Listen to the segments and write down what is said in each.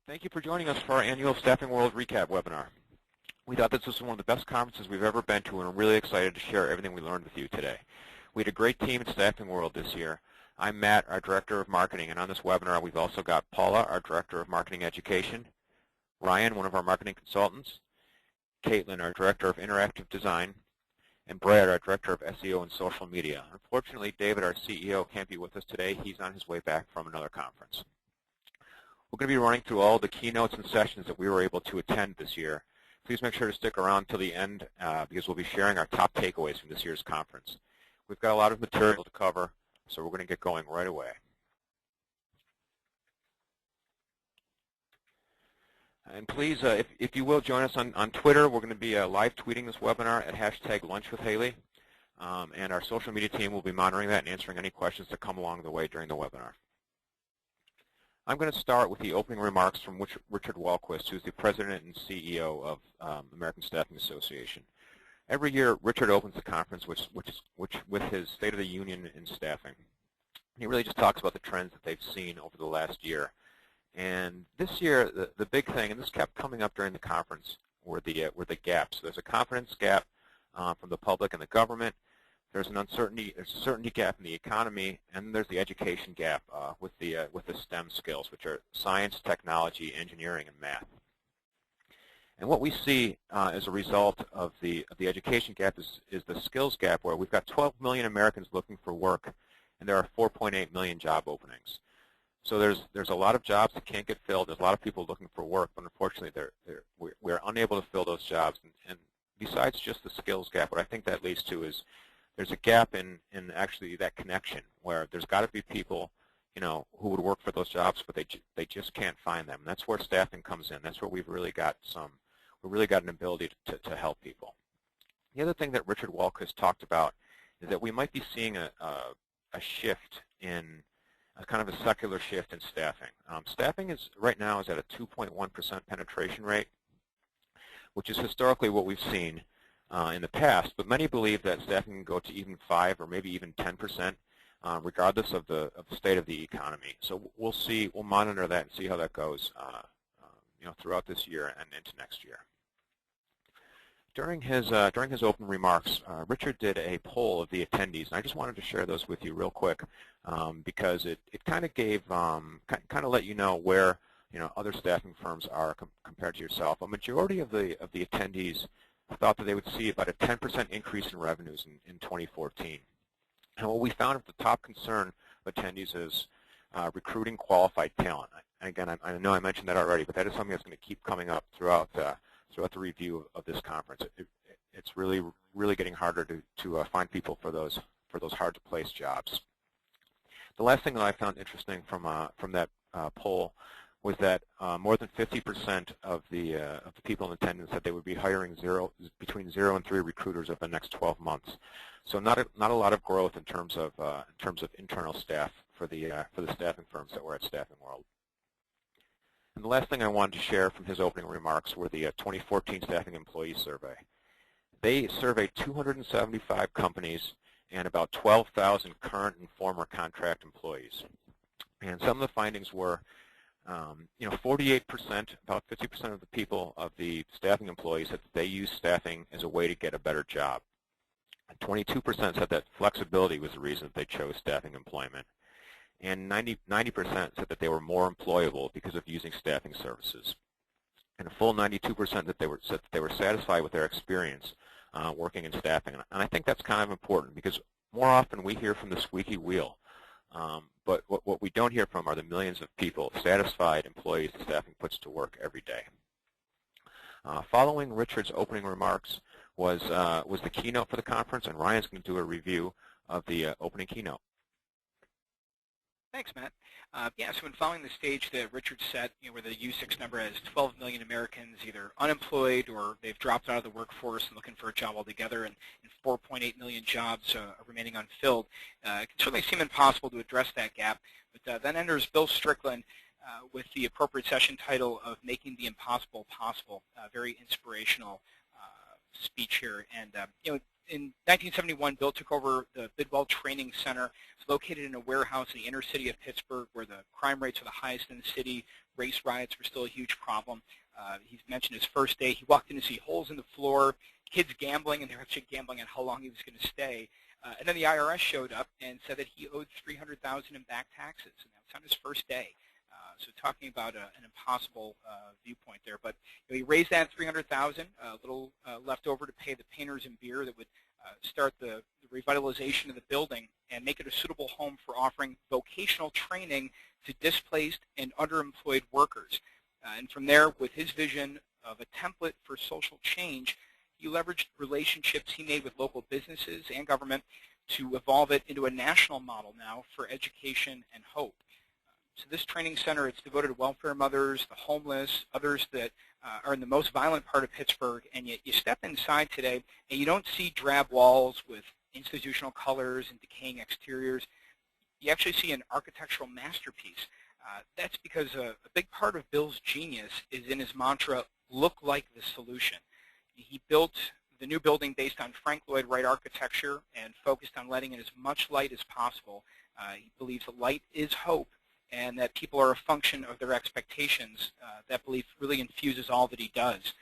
Thank you for joining us for our annual Staffing World Recap webinar. We thought this was one of the best conferences we've ever been to, and we're really excited to share everything we learned with you today. We had a great team at Staffing World this year. I'm Matt, our Director of Marketing, and on this webinar we've also got Paula, our Director of Marketing Education, Ryan, one of our marketing consultants, Caitlin, our Director of Interactive Design, and Brad, our Director of SEO and Social Media. Unfortunately, David, our CEO, can't be with us today. He's on his way back from another conference. We're going to be running through all the keynotes and sessions that we were able to attend this year. Please make sure to stick around till the end because we'll be sharing our top takeaways from this year's conference. We've got a lot of material to cover, so we're going to get going right away. And please, if you will, join us on Twitter. We're going to be live tweeting this webinar at #LunchWithHaley. And our social media team will be monitoring that and answering any questions that come along the way during the webinar. I'm going to start with the opening remarks from Richard Wahlquist, who's the President and CEO of American Staffing Association. Every year, Richard opens the conference with his State of the Union in staffing. He really just talks about the trends that they've seen over the last year. And this year, the big thing, and this kept coming up during the conference, were the gaps. There's a confidence gap from the public and the government. There's a certainty gap in the economy, and there's the education gap with the STEM skills, which are science, technology, engineering, and math. And what we see as a result of the education gap is the skills gap, where we've got 12 million Americans looking for work, and there are 4.8 million job openings. So there's a lot of jobs that can't get filled. There's a lot of people looking for work, but unfortunately we're unable to fill those jobs. And besides just the skills gap, what I think that leads to is there's a gap in actually that connection, where there's got to be people, who would work for those jobs, but they just can't find them. And that's where staffing comes in. That's where we've really got an ability to help people. The other thing that Richard Wahlquist talked about is that we might be seeing a shift in a kind of a secular shift in staffing. Staffing right now is at a 2.1% penetration rate, which is historically what we've seen in the past, but many believe that staffing can go to even 5 or maybe even 10%, regardless of the state of the economy. So we'll monitor that and see how that goes, throughout this year and into next year. During his open remarks, Richard did a poll of the attendees, and I just wanted to share those with you real quick because it kind of gave kind of let you know where other staffing firms are compared to yourself. A majority of the attendees thought that they would see about a 10% increase in revenues in 2014. And what we found at the top concern of attendees is recruiting qualified talent. And again, I know I mentioned that already, but that is something that's going to keep coming up throughout the review of this conference. It's really getting harder to find people for those hard to place jobs. The last thing that I found interesting from that poll was that more than 50% of the people in attendance said they would be hiring between 0 and 3 recruiters over the next 12 months. So not a lot of growth in terms of internal staff for the staffing firms that were at Staffing World. And the last thing I wanted to share from his opening remarks were the 2014 Staffing Employee Survey. They surveyed 275 companies and about 12,000 current and former contract employees. And some of the findings were 48%, about 50% of the people, of the staffing employees, said that they use staffing as a way to get a better job. 22% said that flexibility was the reason that they chose staffing employment. And 90% said that they were more employable because of using staffing services. And a full 92% said that they were satisfied with their experience working in staffing. And I think that's kind of important because more often we hear from the squeaky wheel. But what we don't hear from are the millions of people, satisfied employees that staffing puts to work every day. Following Richard's opening remarks was the keynote for the conference, and Ryan's going to do a review of the opening keynote. Thanks, Matt. So in following the stage that Richard set, where the U6 number has 12 million Americans either unemployed or they've dropped out of the workforce and looking for a job altogether, and 4.8 million jobs are remaining unfilled, it can certainly seem impossible to address that gap. But then enters Bill Strickland with the appropriate session title of Making the Impossible Possible, a very inspirational speech here. And in 1971, Bill took over the Bidwell Training Center. It's located in a warehouse in the inner city of Pittsburgh where the crime rates are the highest in the city. Race riots were still a huge problem. He's mentioned his first day. He walked in to see holes in the floor, kids gambling, and they were actually gambling on how long he was going to stay. And then the IRS showed up and said that he owed $300,000 in back taxes, and that was on his first day. So talking about an impossible viewpoint there. But he raised that $300,000, a little left over to pay the painters and beer that would start the revitalization of the building and make it a suitable home for offering vocational training to displaced and underemployed workers. And from there, with his vision of a template for social change, he leveraged relationships he made with local businesses and government to evolve it into a national model now for education and hope. So this training center, it's devoted to welfare mothers, the homeless, others that are in the most violent part of Pittsburgh, and yet you step inside today and you don't see drab walls with institutional colors and decaying exteriors. You actually see an architectural masterpiece. That's because a big part of Bill's genius is in his mantra, look like the solution. He built the new building based on Frank Lloyd Wright architecture and focused on letting in as much light as possible. He believes that light is hope, and that people are a function of their expectations. That belief really infuses all that he does.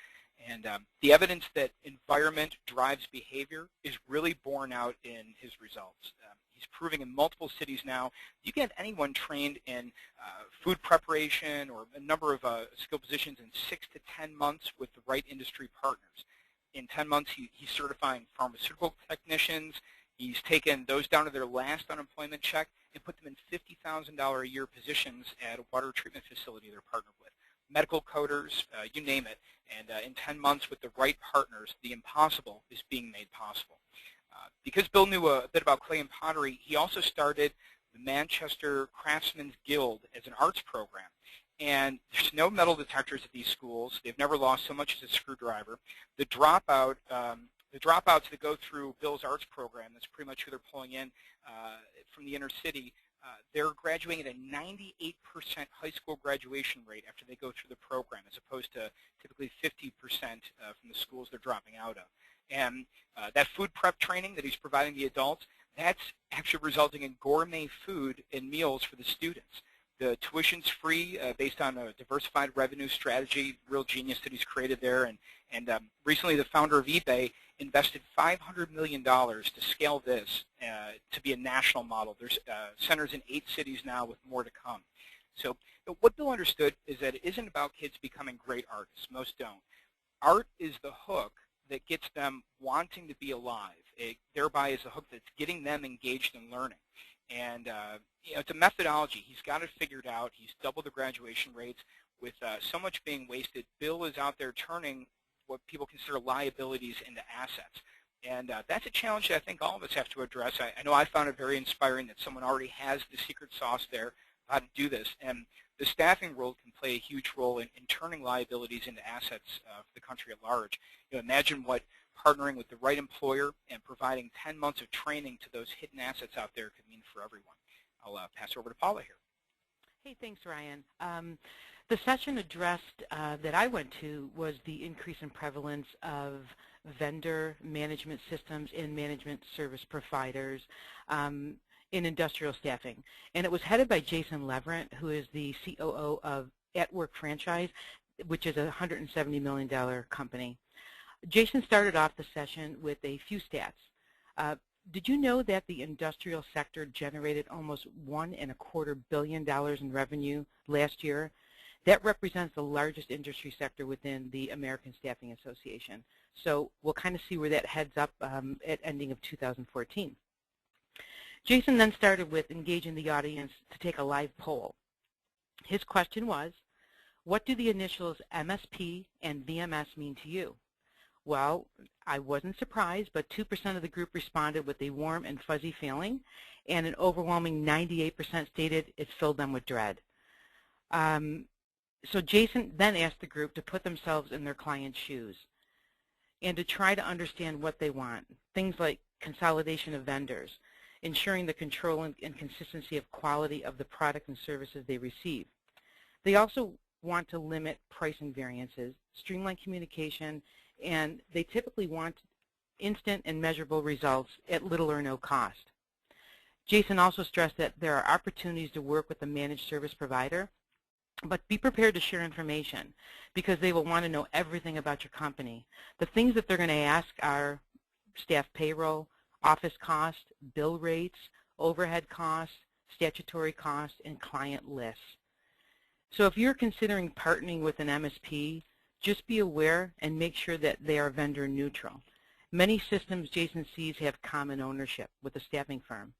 And the evidence that environment drives behavior is really borne out in his results. He's proving in multiple cities now, you get anyone trained in food preparation or a number of skill positions in 6 to 10 months with the right industry partners. In 10 months, he's certifying pharmaceutical technicians. He's taken those down to their last unemployment check and put them in $50,000 a year positions at a water treatment facility they're partnered with. Medical coders, you name it. And in 10 months with the right partners, the impossible is being made possible. Because Bill knew a bit about clay and pottery, he also started the Manchester Craftsmen's Guild as an arts program. And there's no metal detectors at these schools. They've never lost so much as a screwdriver. The dropouts that go through Bill's arts program, that's pretty much who they're pulling in from the inner city, they're graduating at a 98% high school graduation rate after they go through the program, as opposed to typically 50% from the schools they're dropping out of. And that food prep training that he's providing the adults, that's actually resulting in gourmet food and meals for the students. The tuition's free based on a diversified revenue strategy, real genius that he's created there. And recently the founder of eBay invested $500 million to scale this to be a national model. There's centers in 8 cities now with more to come. So what Bill understood is that it isn't about kids becoming great artists. Most don't. Art is the hook that gets them wanting to be alive. It thereby is the hook that's getting them engaged in learning. And it's a methodology. He's got it figured out. He's doubled the graduation rates. With so much being wasted, Bill is out there turning what people consider liabilities into assets. And that's a challenge that I think all of us have to address. I know I found it very inspiring that someone already has the secret sauce there, how to do this. And the staffing world can play a huge role in turning liabilities into assets for the country at large. Imagine what partnering with the right employer and providing 10 months of training to those hidden assets out there could mean for everyone. I'll pass it over to Paula here. Hey, thanks, Ryan. The session addressed that I went to was the increase in prevalence of vendor management systems and management service providers in industrial staffing. And it was headed by Jason Leverett, who is the COO of At Work Franchise, which is a $170 million company. Jason started off the session with a few stats. Did you know that the industrial sector generated almost $1.25 billion in revenue last year? That represents the largest industry sector within the American Staffing Association. So we'll kind of see where that heads up at ending of 2014. Jason then started with engaging the audience to take a live poll. His question was, what do the initials MSP and VMS mean to you? Well, I wasn't surprised, but 2% of the group responded with a warm and fuzzy feeling, and an overwhelming 98% stated it filled them with dread. So Jason then asked the group to put themselves in their client's shoes and to try to understand what they want, things like consolidation of vendors, ensuring the control and consistency of quality of the product and services they receive. They also want to limit pricing variances, streamline communication, and they typically want instant and measurable results at little or no cost. Jason also stressed that there are opportunities to work with a managed service provider, but be prepared to share information because they will want to know everything about your company. The things that they're going to ask are staff payroll, office costs, bill rates, overhead costs, statutory costs, and client lists. So if you're considering partnering with an MSP, just be aware and make sure that they are vendor neutral. Many systems Jason sees have common ownership with a staffing firm.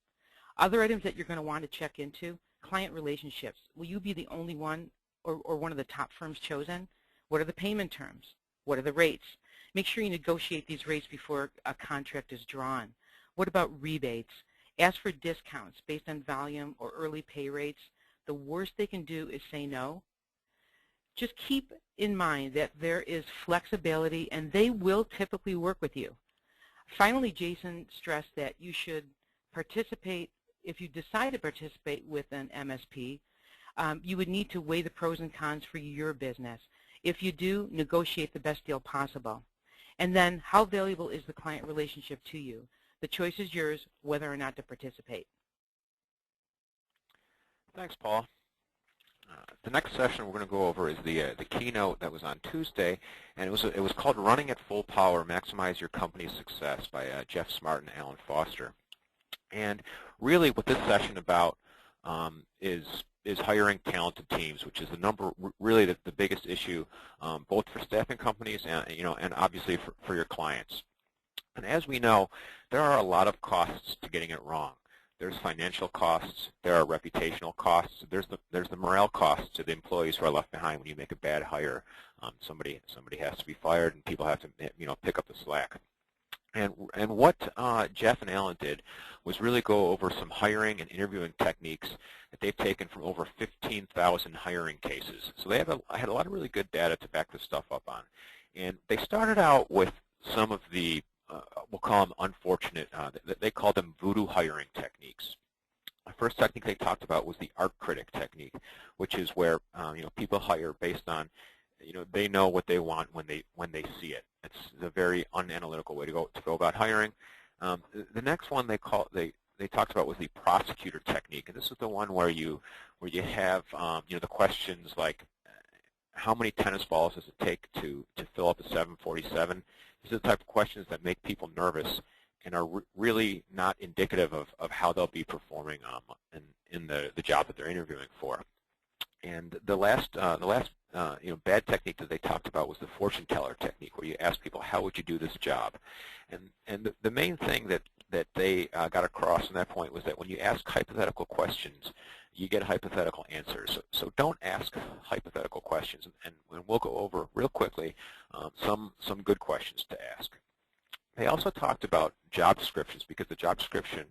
Other items that you're going to want to check into, client relationships. Will you be the only one or one of the top firms chosen? What are the payment terms? What are the rates? Make sure you negotiate these rates before a contract is drawn. What about rebates? Ask for discounts based on volume or early pay rates. The worst they can do is say no. Just keep in mind that there is flexibility and they will typically work with you. Finally, Jason stressed that you should participate. If you decide to participate with an MSP, you would need to weigh the pros and cons for your business. If you do, negotiate the best deal possible. And then, how valuable is the client relationship to you? The choice is yours whether or not to participate. Thanks, Paul. The next session we're going to go over is the keynote that was on Tuesday, and it was called Running at Full Power, Maximize Your Company's Success by Jeff Smart and Alan Foster. And really what this session about is hiring talented teams, which is really the biggest issue, both for staffing companies and obviously for your clients. And as we know, there are a lot of costs to getting it wrong. There's financial costs, there are reputational costs, there's the morale costs to the employees who are left behind when you make a bad hire. Somebody has to be fired, and people have to pick up the slack. And what Jeff and Alan did was really go over some hiring and interviewing techniques that they've taken from over 15,000 hiring cases. So they had a lot of really good data to back this stuff up on. And they started out with some of the, we'll call them unfortunate, they called them voodoo hiring techniques. The first technique they talked about was the art critic technique, which is where people hire based on they know what they want when they see it. It's a very unanalytical way to go about hiring. The next one they talked about was the prosecutor technique, and this is the one where you have the questions like how many tennis balls does it take to fill up a 747? These are the type of questions that make people nervous and are really not indicative of how they'll be performing in the job that they're interviewing for. And the last bad technique that they talked about was the fortune teller technique, where you ask people, how would you do this job? And the main thing that they got across on that point was that when you ask hypothetical questions, you get hypothetical answers. So don't ask hypothetical questions. And we'll go over real quickly some good questions to ask. They also talked about job descriptions, because the job description,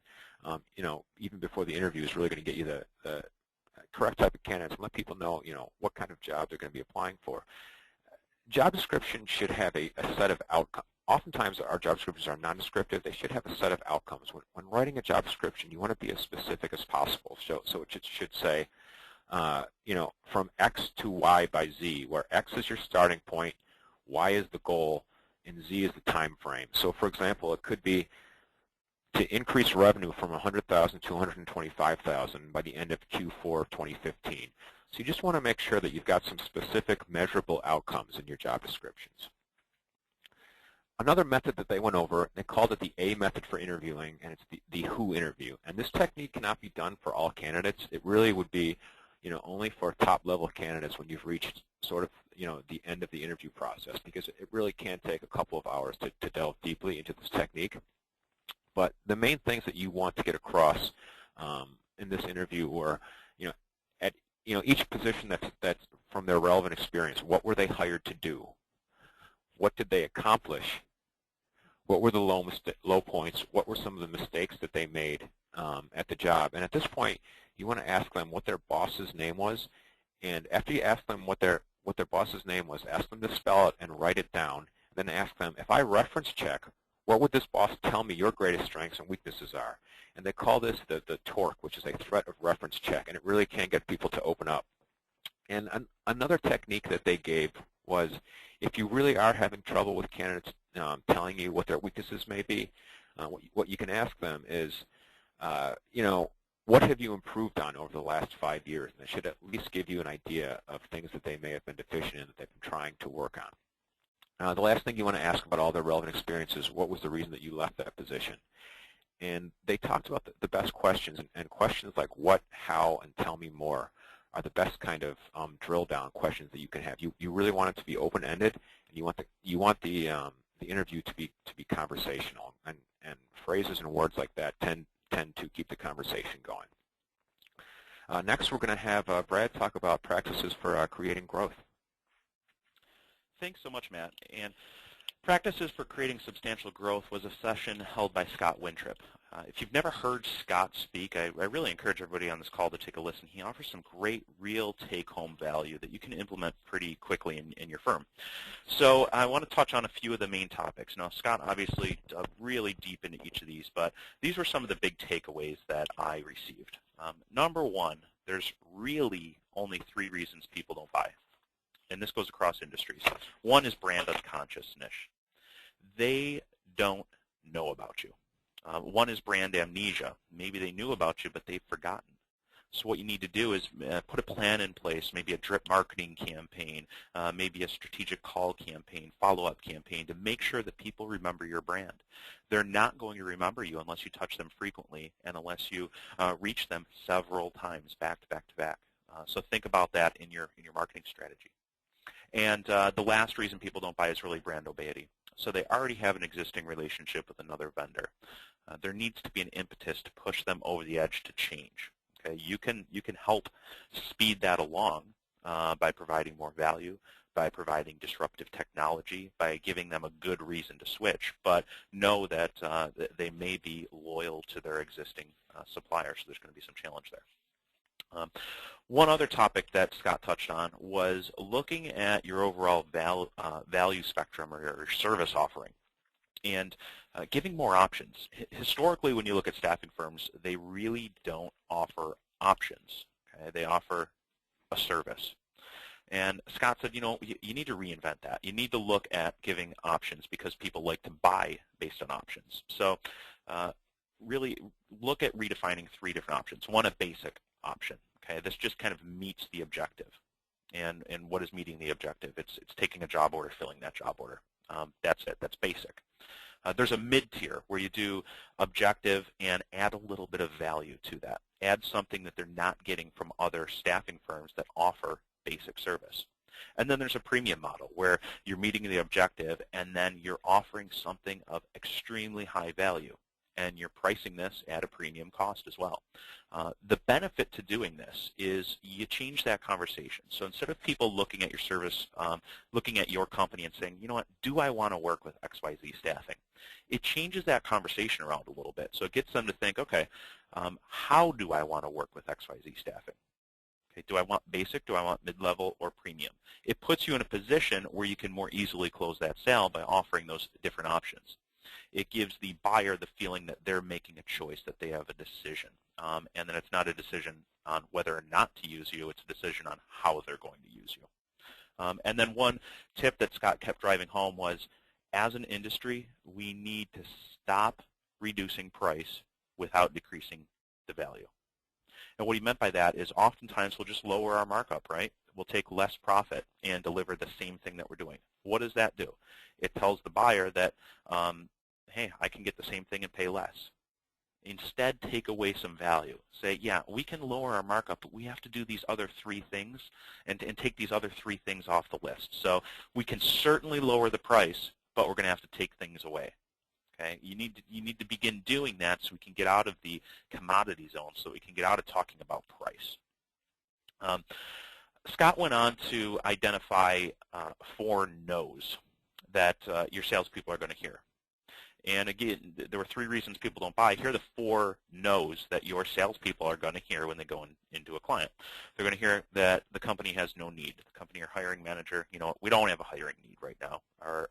even before the interview, is really going to get you the correct type of candidates and let people know, what kind of job they're going to be applying for. Job description should have a set of outcomes. Oftentimes our job descriptions are non-descriptive. They should have a set of outcomes. When writing a job description, you want to be as specific as possible. So it should say, from X to Y by Z, where X is your starting point, Y is the goal, and Z is the time frame. So for example, it could be to increase revenue from 100,000 to 125,000 by the end of Q4 of 2015. So you just want to make sure that you've got some specific measurable outcomes in your job descriptions. Another method that they went over, they called it the A method for interviewing, and it's the WHO interview. And this technique cannot be done for all candidates. It really would be only for top-level candidates when you've reached sort of the end of the interview process, because it really can take a couple of hours to delve deeply into this technique. But the main things that you want to get across in this interview were, at each position that's from their relevant experience, what were they hired to do? What did they accomplish? What were the low points? What were some of the mistakes that they made at the job? And at this point, you want to ask them what their boss's name was. And after you ask them what their boss's name was, ask them to spell it and write it down. Then ask them, if I reference check, what would this boss tell me your greatest strengths and weaknesses are? And they call this the TORC, which is a threat of reference check, and it really can get people to open up. And another technique that they gave was, if you really are having trouble with candidates telling you what their weaknesses may be, what you can ask them is, what have you improved on over the last 5 years? And they should at least give you an idea of things that they may have been deficient in that they've been trying to work on. The last thing you want to ask about all their relevant experiences, what was the reason that you left that position? And they talked about the best questions, and questions like what, how, and tell me more are the best kind of drill-down questions that you can have. You really want it to be open-ended, and you want the interview to be conversational, and phrases and words like that tend to keep the conversation going. Next, we're going to have Brad talk about practices for creating growth. Thanks so much, Matt. And Practices for Creating Substantial Growth was a session held by Scott Wintrip. If you've never heard Scott speak, I really encourage everybody on this call to take a listen. He offers some great real take-home value that you can implement pretty quickly in your firm. So I want to touch on a few of the main topics. Now, Scott obviously dug really deep into each of these, but these were some of the big takeaways that I received. Number one, there's really only 3 reasons people don't buy. And this goes across industries. One is brand unconsciousness. They don't know about you. One is brand amnesia. Maybe they knew about you, but they've forgotten. So what you need to do is put a plan in place, maybe a drip marketing campaign, maybe a strategic call campaign, follow-up campaign, to make sure that people remember your brand. They're not going to remember you unless you touch them frequently and unless you reach them several times back to back to back. So think about that in your marketing strategy. And the last reason people don't buy is really brand obeyity. So they already have an existing relationship with another vendor. There needs to be an impetus to push them over the edge to change. Okay, you can help speed that along by providing more value, by providing disruptive technology, by giving them a good reason to switch. But know that they may be loyal to their existing supplier, so there's going to be some challenge there. One other topic that Scott touched on was looking at your overall value spectrum or your service offering and giving more options. Historically, when you look at staffing firms, they really don't offer options. Okay? They offer a service. And Scott said, you need to reinvent that. You need to look at giving options because people like to buy based on options. So really look at redefining 3 different options. One, a basic option. Okay, this just kind of meets the objective. And what is meeting the objective? It's taking a job order, filling that job order. That's it. That's basic. There's a mid-tier where you do objective and add a little bit of value to that. Add something that they're not getting from other staffing firms that offer basic service. And then there's a premium model where you're meeting the objective and then you're offering something of extremely high value. And you're pricing this at a premium cost as well. The benefit to doing this is you change that conversation. So instead of people looking at your service, looking at your company and saying, you know what, do I want to work with XYZ Staffing? It changes that conversation around a little bit. So it gets them to think, okay, how do I want to work with XYZ Staffing? Okay, do I want basic, do I want mid-level, or premium? It puts you in a position where you can more easily close that sale by offering those different options. It gives the buyer the feeling that they're making a choice, that they have a decision, and that it's not a decision on whether or not to use you, it's a decision on how they're going to use you. And then one tip that Scott kept driving home was, as an industry, we need to stop reducing price without decreasing the value. And what he meant by that is oftentimes we'll just lower our markup, right? We'll take less profit and deliver the same thing that we're doing. What does that do? It tells the buyer that, hey, I can get the same thing and pay less. Instead, take away some value. Say, yeah, we can lower our markup, but we have to do these other 3 things and take these other 3 things off the list. So we can certainly lower the price, but we're going to have to take things away. Okay? You need to begin doing that so we can get out of the commodity zone, so we can get out of talking about price. Scott went on to identify 4 no's that your salespeople are going to hear. And again, there were 3 reasons people don't buy. Here are the 4 no's that your salespeople are going to hear when they go into a client. They're going to hear that the company has no need. The company or hiring manager, we don't have a hiring need right now,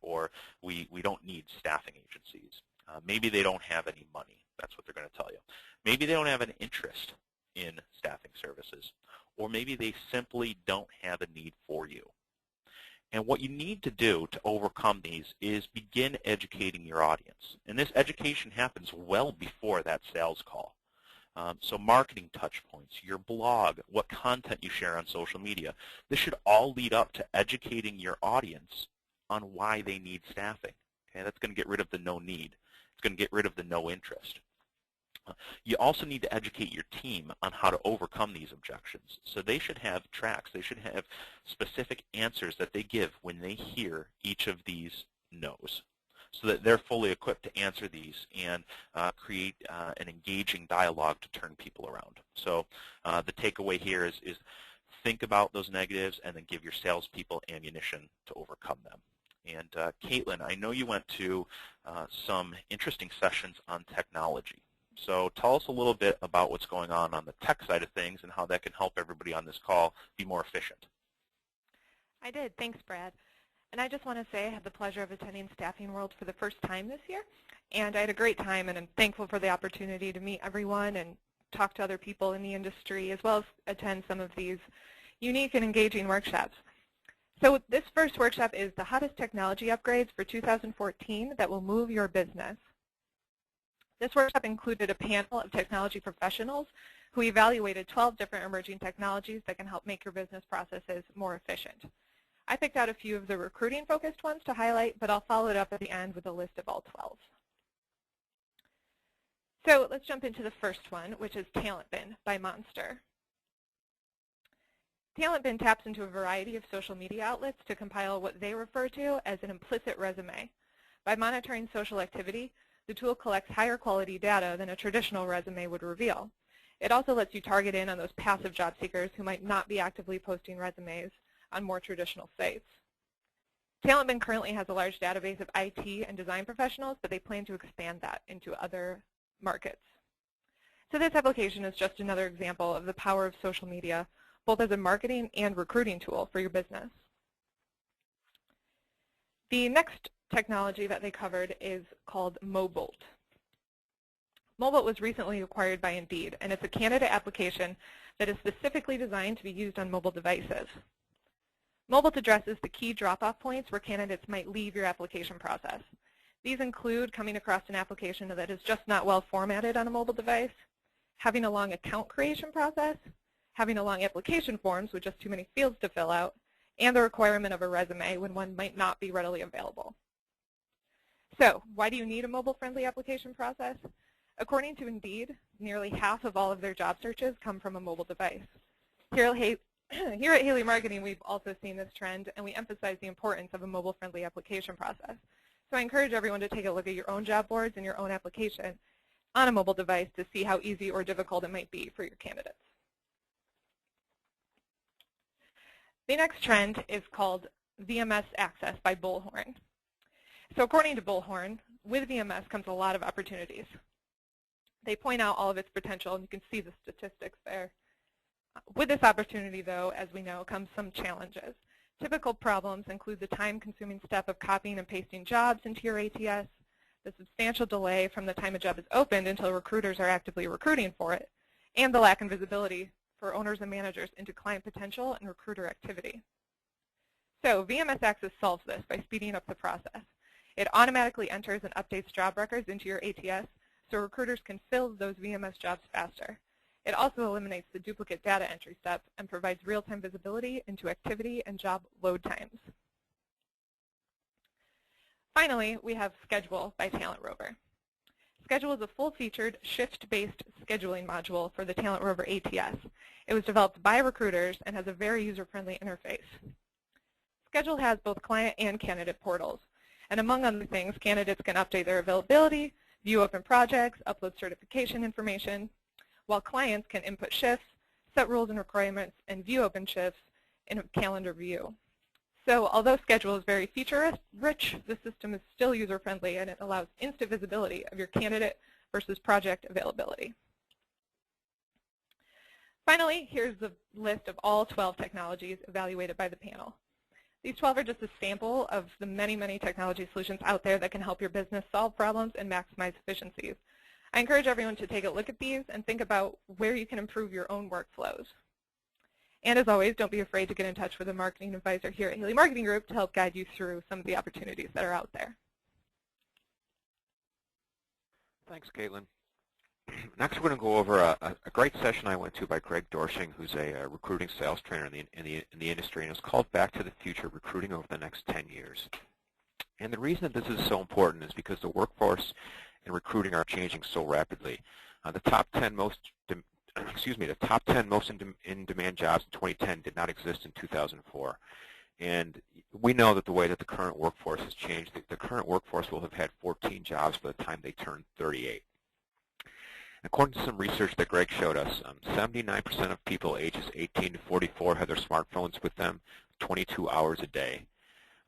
or we don't need staffing agencies. Maybe they don't have any money. That's what they're going to tell you. Maybe they don't have an interest in staffing services, or maybe they simply don't have a need for you. And what you need to do to overcome these is begin educating your audience. And this education happens well before that sales call. So marketing touch points, your blog, what content you share on social media, this should all lead up to educating your audience on why they need staffing. Okay, that's going to get rid of the no need. It's going to get rid of the no interest. You also need to educate your team on how to overcome these objections. So they should have tracks. They should have specific answers that they give when they hear each of these no's, so that they're fully equipped to answer these and create an engaging dialogue to turn people around. So the takeaway here is think about those negatives and then give your salespeople ammunition to overcome them. And Caitlin, I know you went to some interesting sessions on technology. So tell us a little bit about what's going on the tech side of things and how that can help everybody on this call be more efficient. I did. Thanks, Brad. And I just want to say I had the pleasure of attending Staffing World for the first time this year, and I had a great time, and I'm thankful for the opportunity to meet everyone and talk to other people in the industry, as well as attend some of these unique and engaging workshops. So this first workshop is the hottest technology upgrades for 2014 that will move your business. This workshop included a panel of technology professionals who evaluated 12 different emerging technologies that can help make your business processes more efficient. I picked out a few of the recruiting-focused ones to highlight, but I'll follow it up at the end with a list of all 12. So let's jump into the first one, which is TalentBin by Monster. TalentBin taps into a variety of social media outlets to compile what they refer to as an implicit resume. By monitoring social activity, the tool collects higher quality data than a traditional resume would reveal. It also lets you target in on those passive job seekers who might not be actively posting resumes on more traditional sites. TalentBin currently has a large database of IT and design professionals, but they plan to expand that into other markets. So this application is just another example of the power of social media, both as a marketing and recruiting tool for your business. The next technology that they covered is called Mobolt. Mobolt was recently acquired by Indeed, and it's a candidate application that is specifically designed to be used on mobile devices. Mobolt addresses the key drop-off points where candidates might leave your application process. These include coming across an application that is just not well formatted on a mobile device, having a long account creation process, having a long application forms with just too many fields to fill out, and the requirement of a resume when one might not be readily available. So why do you need a mobile-friendly application process? According to Indeed, nearly half of all of their job searches come from a mobile device. Here at Haley Marketing, we've also seen this trend, and we emphasize the importance of a mobile-friendly application process. So I encourage everyone to take a look at your own job boards and your own application on a mobile device to see how easy or difficult it might be for your candidates. The next trend is called VMS Access by Bullhorn. So according to Bullhorn, with VMS comes a lot of opportunities. They point out all of its potential, and you can see the statistics there. With this opportunity, though, as we know, comes some challenges. Typical problems include the time-consuming step of copying and pasting jobs into your ATS, the substantial delay from the time a job is opened until recruiters are actively recruiting for it, and the lack of visibility for owners and managers into client potential and recruiter activity. So VMS Access solves this by speeding up the process. It automatically enters and updates job records into your ATS so recruiters can fill those VMS jobs faster. It also eliminates the duplicate data entry step and provides real-time visibility into activity and job load times. Finally, we have Schedule by TalentRover. Schedule is a full-featured, shift-based scheduling module for the TalentRover ATS. It was developed by recruiters and has a very user-friendly interface. Schedule has both client and candidate portals. And among other things, candidates can update their availability, view open projects, upload certification information, while clients can input shifts, set rules and requirements, and view open shifts in a calendar view. So although Schedule is very feature-rich, the system is still user-friendly, and it allows instant visibility of your candidate versus project availability. Finally, here's the list of all 12 technologies evaluated by the panel. These 12 are just a sample of the many, many technology solutions out there that can help your business solve problems and maximize efficiencies. I encourage everyone to take a look at these and think about where you can improve your own workflows. And as always, don't be afraid to get in touch with a marketing advisor here at Haley Marketing Group to help guide you through some of the opportunities that are out there. Thanks, Caitlin. Next, we're going to go over a great session I went to by Greg Dorsching, who's a recruiting sales trainer in the industry, and it's called Back to the Future: Recruiting Over the Next 10 Years. And the reason that this is so important is because the workforce and recruiting are changing so rapidly. The top 10 most in-demand jobs in 2010 did not exist in 2004. And we know that the way that the current workforce has changed, the current workforce will have had 14 jobs by the time they turn 38. According to some research that Greg showed us, 79% of people ages 18 to 44 have their smartphones with them 22 hours a day.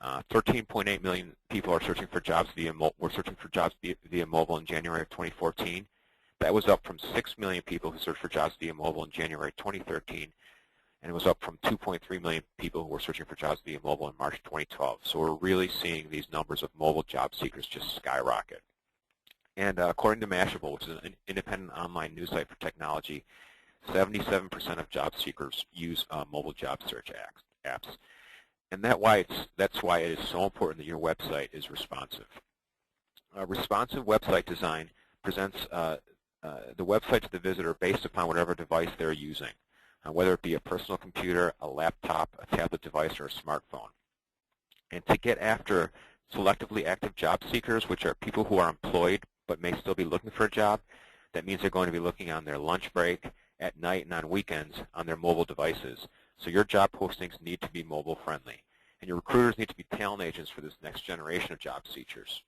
13.8 million people are searching for jobs via mobile in January of 2014. That was up from 6 million people who searched for jobs via mobile in January 2013, and it was up from 2.3 million people who were searching for jobs via mobile in March 2012. So we're really seeing these numbers of mobile job seekers just skyrocket. And according to Mashable, which is an independent online news site for technology, 77% of job seekers use mobile job search apps. And that's why it is so important that your website is responsive. Responsive website design presents the website to the visitor based upon whatever device they're using, whether it be a personal computer, a laptop, a tablet device, or a smartphone. And to get after selectively active job seekers, which are people who are employed but may still be looking for a job, that means they're going to be looking on their lunch break, at night, and on weekends on their mobile devices. So your job postings need to be mobile friendly. And your recruiters need to be talent agents for this next generation of job seekers.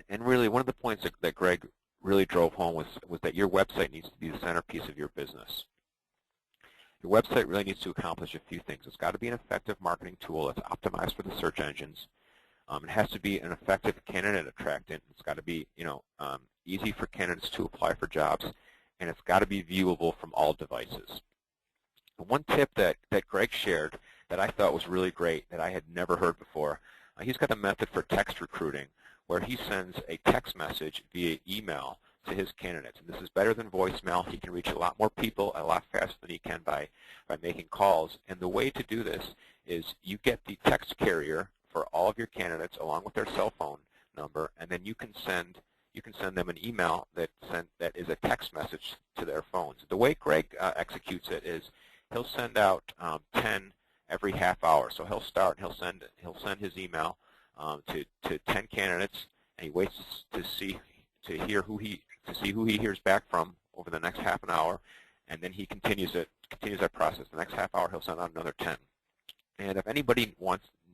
And really, one of the points that Greg really drove home was that your website needs to be the centerpiece of your business. Your website really needs to accomplish a few things. It's got to be an effective marketing tool that's optimized for the search engines. It has to be an effective candidate attractant. It's got to be, easy for candidates to apply for jobs, and it's got to be viewable from all devices. One tip that Greg shared that I thought was really great that I had never heard before, he's got a method for text recruiting where he sends a text message via email to his candidates. And this is better than voicemail. He can reach a lot more people a lot faster than he can by making calls. And the way to do this is you get the text carrier for all of your candidates along with their cell phone number, and then you can send them an email that is a text message to their phones. The way Greg executes it is he'll send out 10 every half hour. So he'll send his email to 10 candidates, and he waits to see who he hears back from over the next half an hour, and then he continues that process. The next half hour he'll send out another 10. And if anybody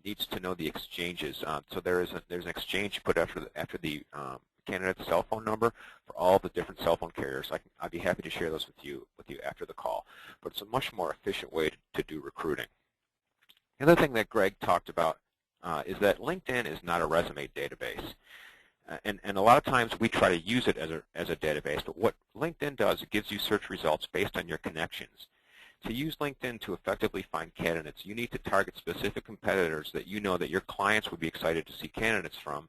needs to know the exchanges, so there's an exchange put after the candidate's cell phone number for all the different cell phone carriers. I'd be happy to share those with you after the call. But it's a much more efficient way to do recruiting. The other thing that Greg talked about is that LinkedIn is not a resume database. And a lot of times we try to use it as a database, but what LinkedIn does, it gives you search results based on your connections. To use LinkedIn to effectively find candidates, you need to target specific competitors that you know that your clients would be excited to see candidates from,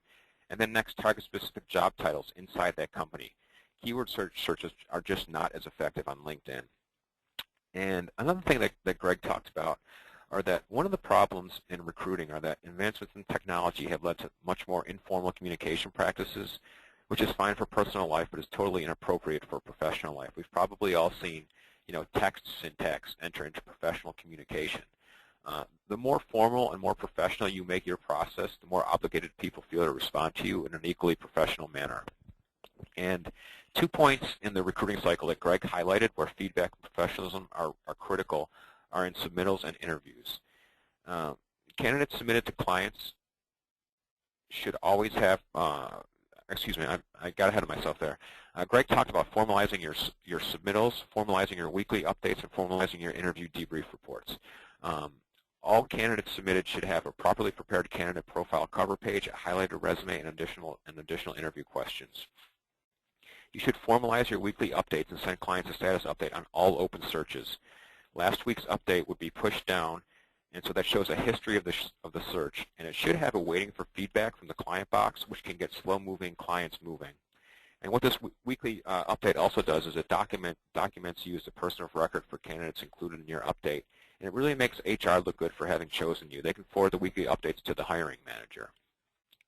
and then next target specific job titles inside that company. Keyword searches are just not as effective on LinkedIn. And another thing that Greg talked about are that one of the problems in recruiting are that advancements in technology have led to much more informal communication practices, which is fine for personal life, but is totally inappropriate for professional life. We've probably all seen, text syntax enter into professional communication. The more formal and more professional you make your process, the more obligated people feel to respond to you in an equally professional manner. And 2 points in the recruiting cycle that Greg highlighted where feedback and professionalism are critical are in submittals and interviews. Candidates submitted to clients should always have, I got ahead of myself there. Greg talked about formalizing your submittals, formalizing your weekly updates, and formalizing your interview debrief reports. All candidates submitted should have a properly prepared candidate profile cover page, a highlighted resume, and additional interview questions. You should formalize your weekly updates and send clients a status update on all open searches. Last week's update would be pushed down, and so that shows a history of the search. And it should have a waiting for feedback from the client box, which can get slow-moving clients moving. And what this weekly update also does is it documents you as a person of record for candidates included in your update. And it really makes HR look good for having chosen you. They can forward the weekly updates to the hiring manager.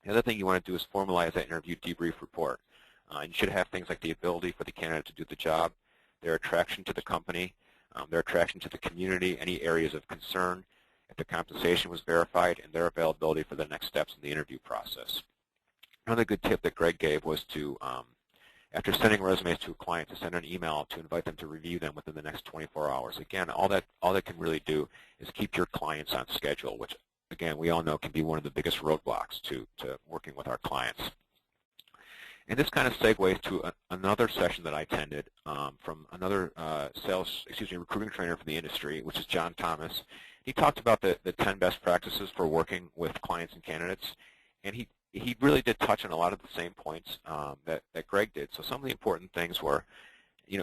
The other thing you want to do is formalize that interview debrief report. You should have things like the ability for the candidate to do the job, their attraction to the company, their attraction to the community, any areas of concern, if the compensation was verified, and their availability for the next steps in the interview process. Another good tip that Greg gave was to, after sending resumes to a client, to send an email to invite them to review them within the next 24 hours. Again, all that can really do is keep your clients on schedule, which, again, we all know can be one of the biggest roadblocks to working with our clients. And this kind of segues to another session that I attended from another recruiting trainer from the industry, which is John Thomas. He talked about the 10 best practices for working with clients and candidates, and he really did touch on a lot of the same points that Greg did. So some of the important things were, he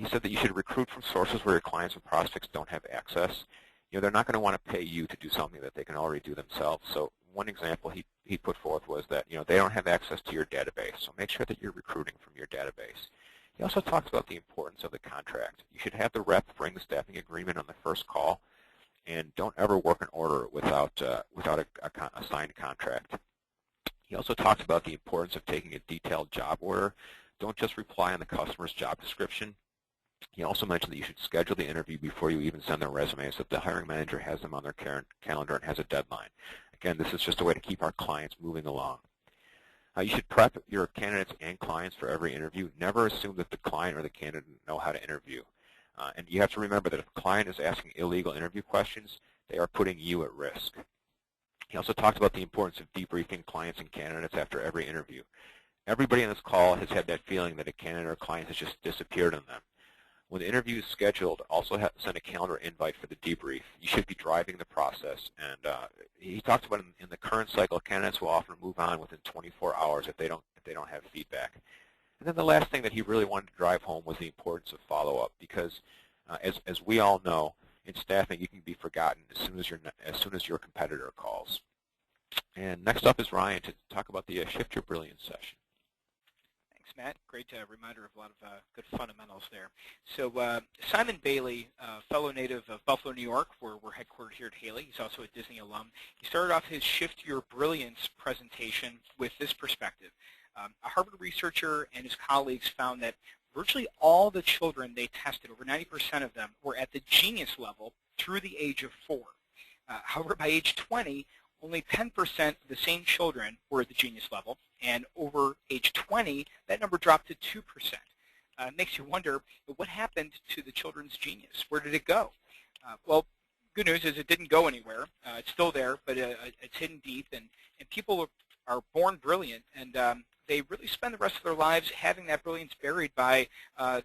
said that you should recruit from sources where your clients and prospects don't have access. They're not going to want to pay you to do something that they can already do themselves. So one example he put forth was that they don't have access to your database. So make sure that you're recruiting from your database. He also talks about the importance of the contract. You should have the rep bring the staffing agreement on the first call, and don't ever work an order without a signed contract. He also talks about the importance of taking a detailed job order. Don't just reply on the customer's job description. He also mentioned that you should schedule the interview before you even send their resume so that the hiring manager has them on their calendar and has a deadline. Again, this is just a way to keep our clients moving along. You should prep your candidates and clients for every interview. Never assume that the client or the candidate know how to interview. And you have to remember that if a client is asking illegal interview questions, they are putting you at risk. He also talked about the importance of debriefing clients and candidates after every interview. Everybody on this call has had that feeling that a candidate or client has just disappeared on them. When the interview is scheduled, also send a calendar invite for the debrief. You should be driving the process. And he talked about in the current cycle, candidates will often move on within 24 hours if they don't have feedback. And then the last thing that he really wanted to drive home was the importance of follow-up, because as we all know, in staffing, you can be forgotten as soon as your competitor calls. And next up is Ryan to talk about the Shift Your Brilliance session. Thanks, Matt. Great reminder of a lot of good fundamentals there. So Simon Bailey, fellow native of Buffalo, New York, where we're headquartered here at Haley. He's also a Disney alum. He started off his Shift Your Brilliance presentation with this perspective. A Harvard researcher and his colleagues found that virtually all the children they tested, over 90% of them, were at the genius level through the age of 4. However, by age 20, only 10% of the same children were at the genius level, and over age 20, that number dropped to 2%. It makes you wonder, what happened to the children's genius? Where did it go? Well, good news is it didn't go anywhere. It's still there, but it's hidden deep, and people are born brilliant, and they really spend the rest of their lives having that brilliance buried by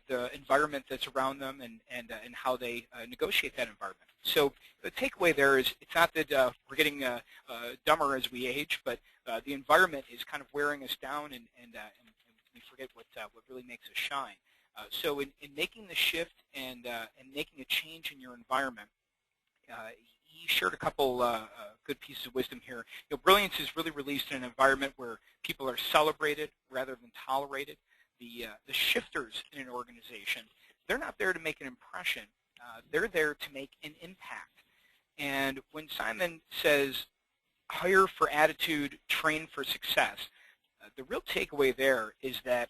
the environment that's around them and how they negotiate that environment. So the takeaway there is it's not that we're getting dumber as we age, but the environment is kind of wearing us down, and we forget what really makes us shine. So in making the shift and making a change in your environment, he shared a couple good pieces of wisdom here. Brilliance is really released in an environment where people are celebrated rather than tolerated. The shifters in an organization, they're not there to make an impression. They're there to make an impact. And when Simon says, hire for attitude, train for success, the real takeaway there is that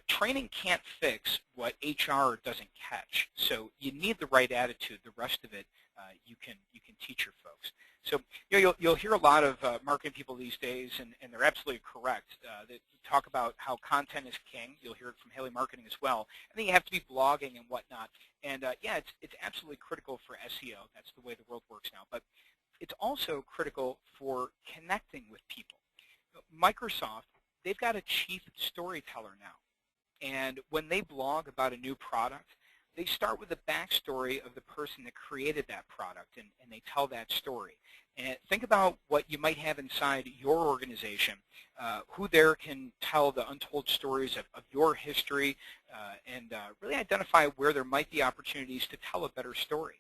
training can't fix what HR doesn't catch. So you need the right attitude. The rest of it you can teach your folks. So you'll hear a lot of marketing people these days, and they're absolutely correct. They talk about how content is king. You'll hear it from Haley Marketing as well. And then you have to be blogging and whatnot. And yeah, it's absolutely critical for SEO. That's the way the world works now. But it's also critical for connecting with people. Microsoft, they've got a chief storyteller now. And when they blog about a new product, they start with the backstory of the person that created that product, and they tell that story. And think about what you might have inside your organization, who there can tell the untold stories of your history, and really identify where there might be opportunities to tell a better story.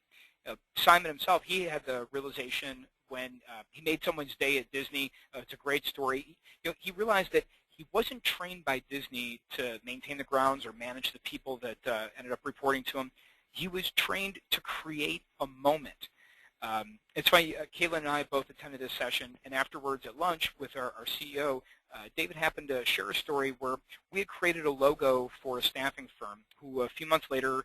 Simon himself, he had the realization when he made someone's day at Disney. It's a great story. He realized that he wasn't trained by Disney to maintain the grounds or manage the people that ended up reporting to him. He was trained to create a moment. It's funny, Caitlin and I both attended this session, and afterwards at lunch with our CEO, David happened to share a story where we had created a logo for a staffing firm who a few months later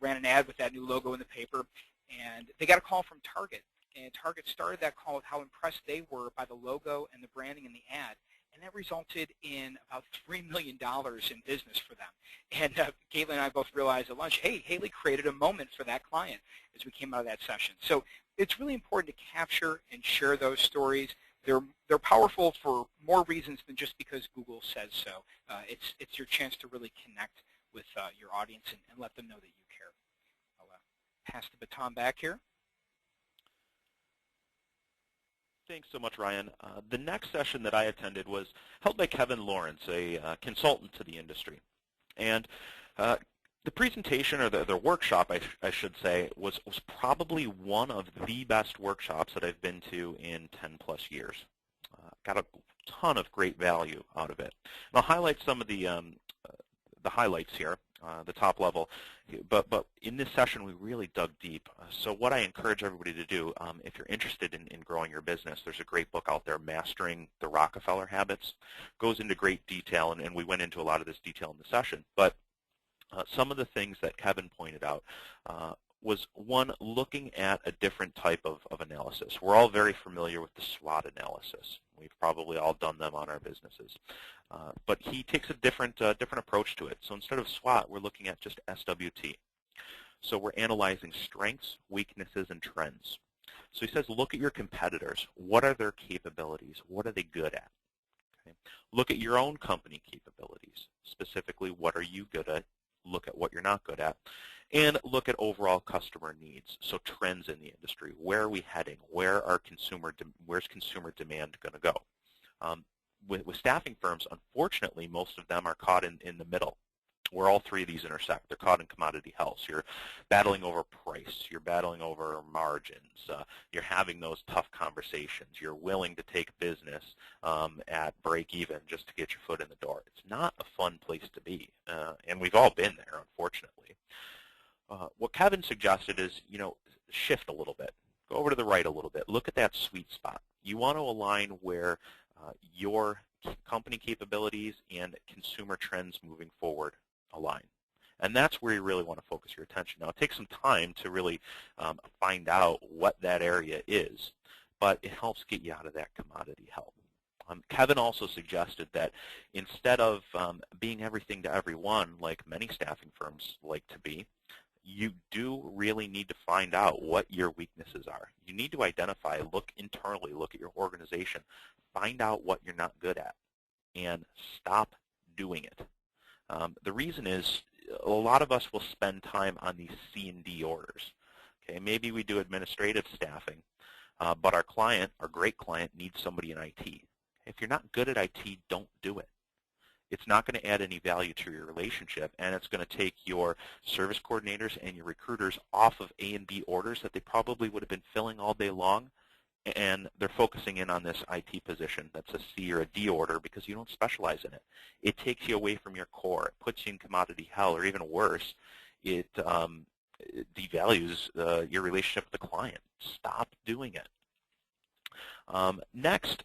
ran an ad with that new logo in the paper, and they got a call from Target. And Target started that call with how impressed they were by the logo and the branding in the ad, and that resulted in about $3 million in business for them. And Caitlin and I both realized at lunch, hey, Haley created a moment for that client as we came out of that session. So it's really important to capture and share those stories. They're powerful for more reasons than just because Google says so. It's your chance to really connect with your audience and let them know that you care. I'll pass the baton back here. Thanks so much, Ryan. The next session that I attended was held by Kevin Lawrence, a consultant to the industry. And the presentation, or the workshop, I should say, was probably one of the best workshops that I've been to in 10-plus years. Got a ton of great value out of it. And I'll highlight some of the highlights here, the top level. But in this session, we really dug deep. So what I encourage everybody to do, if you're interested in growing your business, there's a great book out there, Mastering the Rockefeller Habits. Goes into great detail, and we went into a lot of this detail in the session. But some of the things that Kevin pointed out was, one, looking at a different type of analysis. We're all very familiar with the SWOT analysis. We've probably all done them on our businesses. But he takes a different approach to it. So instead of SWOT, we're looking at just SWT. So we're analyzing strengths, weaknesses, and trends. So he says, look at your competitors. What are their capabilities? What are they good at? Okay. Look at your own company capabilities. Specifically, what are you good at? Look at what you're not good at. And look at overall customer needs. So trends in the industry. Where are we heading? Where's consumer demand going to go? With staffing firms, unfortunately, most of them are caught in the middle, where all three of these intersect. They're caught in commodity health. So you're battling over price. You're battling over margins. You're having those tough conversations. You're willing to take business at break even just to get your foot in the door. It's not a fun place to be, and we've all been there, unfortunately. What Kevin suggested is, shift a little bit. Go over to the right a little bit. Look at that sweet spot. You want to align where your company capabilities and consumer trends moving forward align. And that's where you really want to focus your attention. Now, it takes some time to really find out what that area is, but it helps get you out of that commodity health. Kevin also suggested that instead of being everything to everyone, like many staffing firms like to be, you do really need to find out what your weaknesses are. You need to identify, look internally, look at your organization, find out what you're not good at, and stop doing it. The reason is a lot of us will spend time on these C&D orders. Okay, maybe we do administrative staffing, but our client, our great client, needs somebody in IT. If you're not good at IT, don't do it. It's not going to add any value to your relationship, and it's going to take your service coordinators and your recruiters off of A and B orders that they probably would have been filling all day long, and they're focusing in on this IT position that's a C or a D order because you don't specialize in it. It takes you away from your core. It puts you in commodity hell, or even worse, it devalues your relationship with the client. Stop doing it. Next,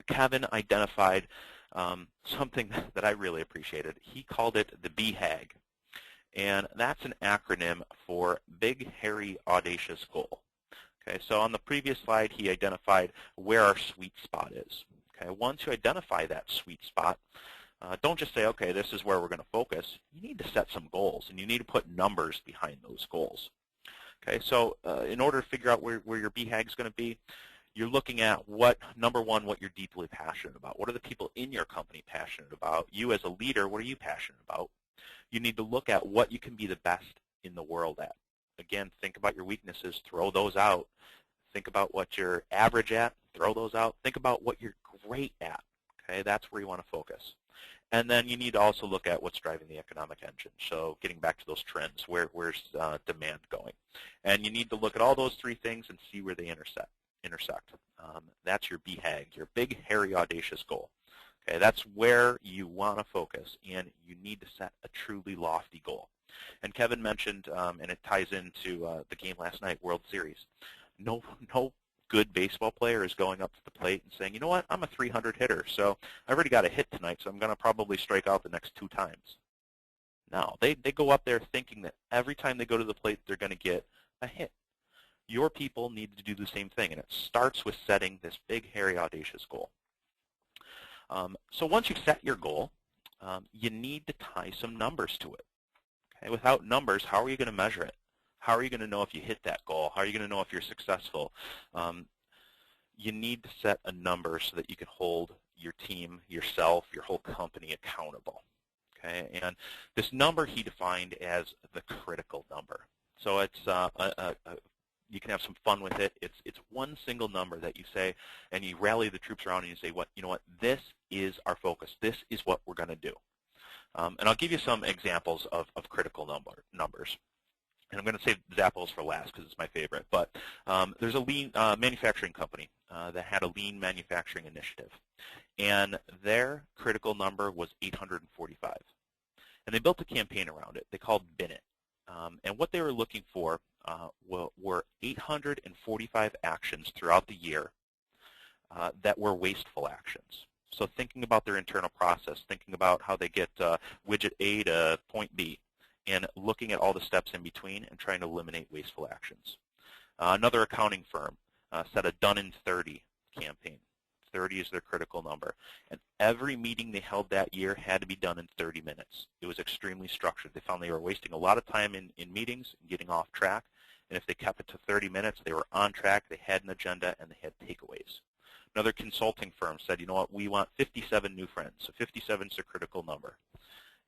Kevin identified something that I really appreciated. He called it the BHAG, and that's an acronym for Big, Hairy, Audacious Goal. Okay, so on the previous slide, he identified where our sweet spot is. Okay, once you identify that sweet spot, don't just say, okay, this is where we're going to focus. You need to set some goals, and you need to put numbers behind those goals. Okay, so in order to figure out where your BHAG is going to be, you're looking at number one, what you're deeply passionate about. What are the people in your company passionate about? You as a leader, what are you passionate about? You need to look at what you can be the best in the world at. Again, think about your weaknesses, throw those out. Think about what you're average at, throw those out. Think about what you're great at. Okay, that's where you want to focus. And then you need to also look at what's driving the economic engine. So getting back to those trends, where's demand going? And you need to look at all those three things and see where they intersect. That's your BHAG, your big, hairy, audacious goal. Okay, that's where you want to focus, and you need to set a truly lofty goal. And Kevin mentioned, and it ties into the game last night, World Series. No good baseball player is going up to the plate and saying, you know what, I'm a 300 hitter, so I've already got a hit tonight, so I'm going to probably strike out the next 2 times. No, they go up there thinking that every time they go to the plate, they're going to get a hit. Your people need to do the same thing, and it starts with setting this big, hairy, audacious goal. So once you've set your goal, you need to tie some numbers to it. Okay? Without numbers, how are you going to measure it? How are you going to know if you hit that goal? How are you going to know if you're successful? You need to set a number so that you can hold your team, yourself, your whole company accountable. Okay? And this number he defined as the critical number. So it's you can have some fun with it. It's one single number that you say, and you rally the troops around and you say, you know what, this is our focus. This is what we're going to do. And I'll give you some examples of critical numbers. And I'm going to save Zappos for last because it's my favorite. But there's a lean manufacturing company that had a lean manufacturing initiative. And their critical number was 845. And they built a campaign around it. They called Bin It. And what they were looking for were 845 actions throughout the year that were wasteful actions. So thinking about their internal process, thinking about how they get widget A to point B, and looking at all the steps in between and trying to eliminate wasteful actions. Another accounting firm set a done in 30 campaign. 30 is their critical number. And every meeting they held that year had to be done in 30 minutes. It was extremely structured. They found they were wasting a lot of time in meetings and getting off track. And if they kept it to 30 minutes, they were on track, they had an agenda, and they had takeaways. Another consulting firm said, you know what, we want 57 new friends. So 57 is a critical number.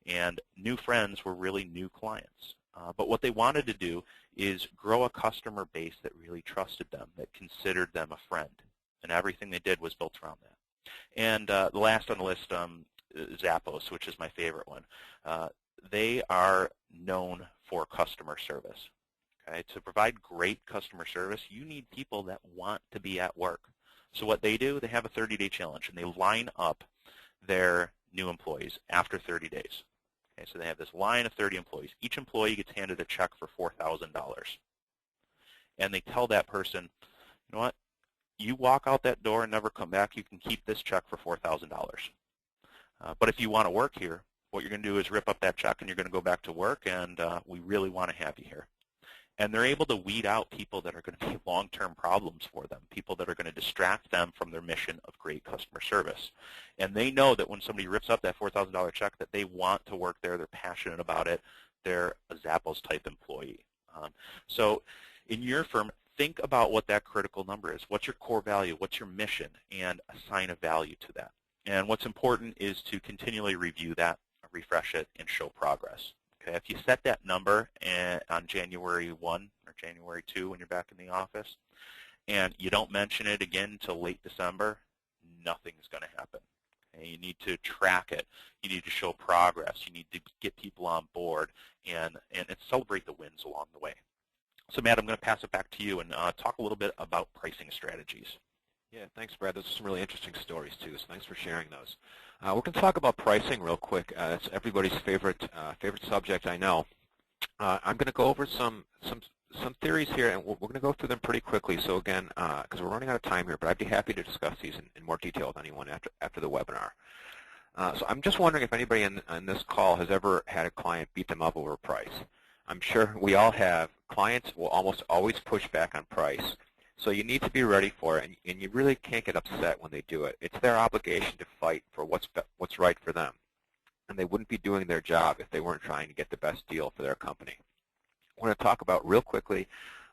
And new friends were really new clients. But what they wanted to do is grow a customer base that really trusted them, that considered them a friend. And everything they did was built around that. And the last on the list, Zappos, which is my favorite one. They are known for customer service. Okay? To provide great customer service, you need people that want to be at work. So what they do, they have a 30-day challenge, and they line up their new employees after 30 days. Okay, so they have this line of 30 employees. Each employee gets handed a check for $4,000. And they tell that person, you know what, you walk out that door and never come back, you can keep this check for $4,000. But if you want to work here, what you're going to do is rip up that check and you're going to go back to work, and we really want to have you here. And they're able to weed out people that are going to be long-term problems for them, people that are going to distract them from their mission of great customer service. And they know that when somebody rips up that $4,000 check that they want to work there, they're passionate about it, they're a Zappos-type employee. So in your firm, think about what that critical number is. What's your core value? What's your mission? And assign a value to that. And what's important is to continually review that, refresh it, and show progress. Okay, if you set that number on January 1 or January 2 when you're back in the office, and you don't mention it again until late December, nothing's going to happen. Okay, you need to track it. You need to show progress. You need to get people on board and celebrate the wins along the way. So, Matt, I'm going to pass it back to you and talk a little bit about pricing strategies. Yeah, thanks, Brad. Those are some really interesting stories, too, so thanks for sharing those. We're going to talk about pricing real quick. It's everybody's favorite subject, I know. I'm going to go over some theories here, and we're going to go through them pretty quickly. So again, because we're running out of time here, but I'd be happy to discuss these in more detail with anyone after the webinar. So I'm just wondering if anybody on this call has ever had a client beat them up over price. I'm sure we all have. Clients will almost always push back on price. So you need to be ready for it, and you really can't get upset when they do it. It's their obligation to fight for what's right for them, and they wouldn't be doing their job if they weren't trying to get the best deal for their company. We're going to talk about real quickly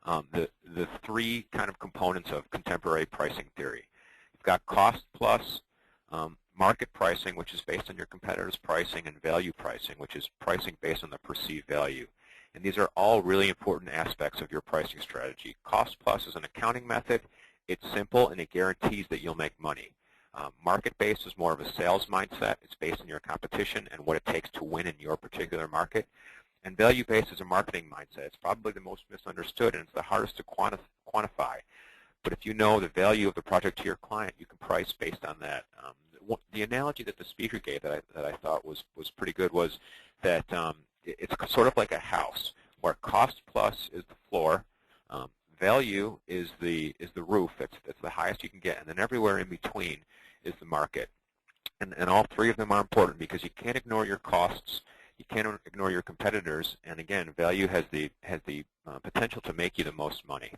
the three kind of components of contemporary pricing theory. You've got cost plus, market pricing, which is based on your competitors' pricing, and value pricing, which is pricing based on the perceived value. And these are all really important aspects of your pricing strategy. Cost plus is an accounting method. It's simple, and it guarantees that you'll make money. Market-based is more of a sales mindset. It's based on your competition and what it takes to win in your particular market. And value-based is a marketing mindset. It's probably the most misunderstood, and it's the hardest to quantify. But if you know the value of the project to your client, you can price based on that. the analogy that the speaker gave that I thought was pretty good was that it's sort of like a house where cost plus is the floor, value is the roof. That's the highest you can get, and then everywhere in between is the market. And all three of them are important because you can't ignore your costs, you can't ignore your competitors, and again, value has the potential to make you the most money.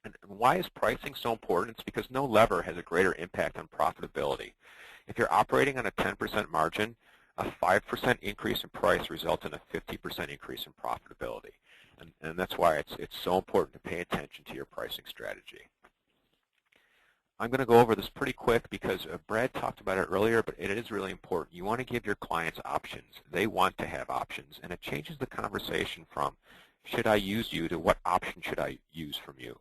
And why is pricing so important? It's because no lever has a greater impact on profitability. If you're operating on a 10% margin, a 5% increase in price results in a 50% increase in profitability. And that's why it's so important to pay attention to your pricing strategy. I'm going to go over this pretty quick because Brad talked about it earlier, but it is really important. You want to give your clients options. They want to have options, and it changes the conversation from should I use you to what option should I use from you.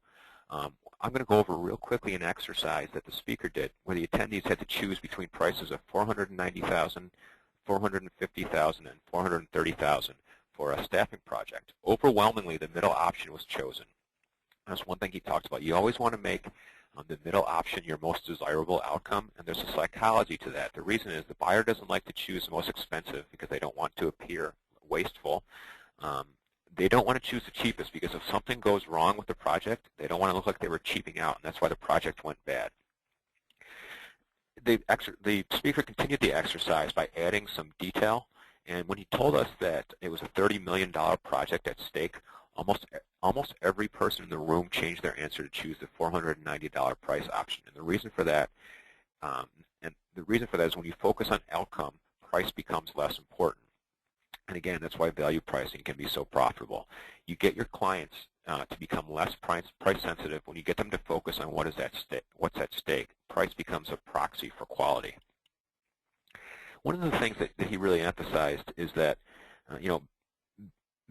I'm going to go over real quickly an exercise that the speaker did where the attendees had to choose between prices of $490,000, $450,000, and $430,000 for a staffing project. Overwhelmingly, the middle option was chosen. That's one thing he talked about. You always want to make the middle option your most desirable outcome, and there's a psychology to that. The reason is the buyer doesn't like to choose the most expensive because they don't want to appear wasteful. They don't want to choose the cheapest because if something goes wrong with the project, they don't want to look like they were cheaping out, and that's why the project went bad. The speaker continued the exercise by adding some detail, and when he told us that it was a $30 million project at stake, almost every person in the room changed their answer to choose the $490 price option. And the reason for that, is when you focus on outcome, price becomes less important. And again, that's why value pricing can be so profitable. You get your clients to become less price sensitive when you get them to focus on what's at stake. Price becomes a proxy for quality. One of the things that he really emphasized is that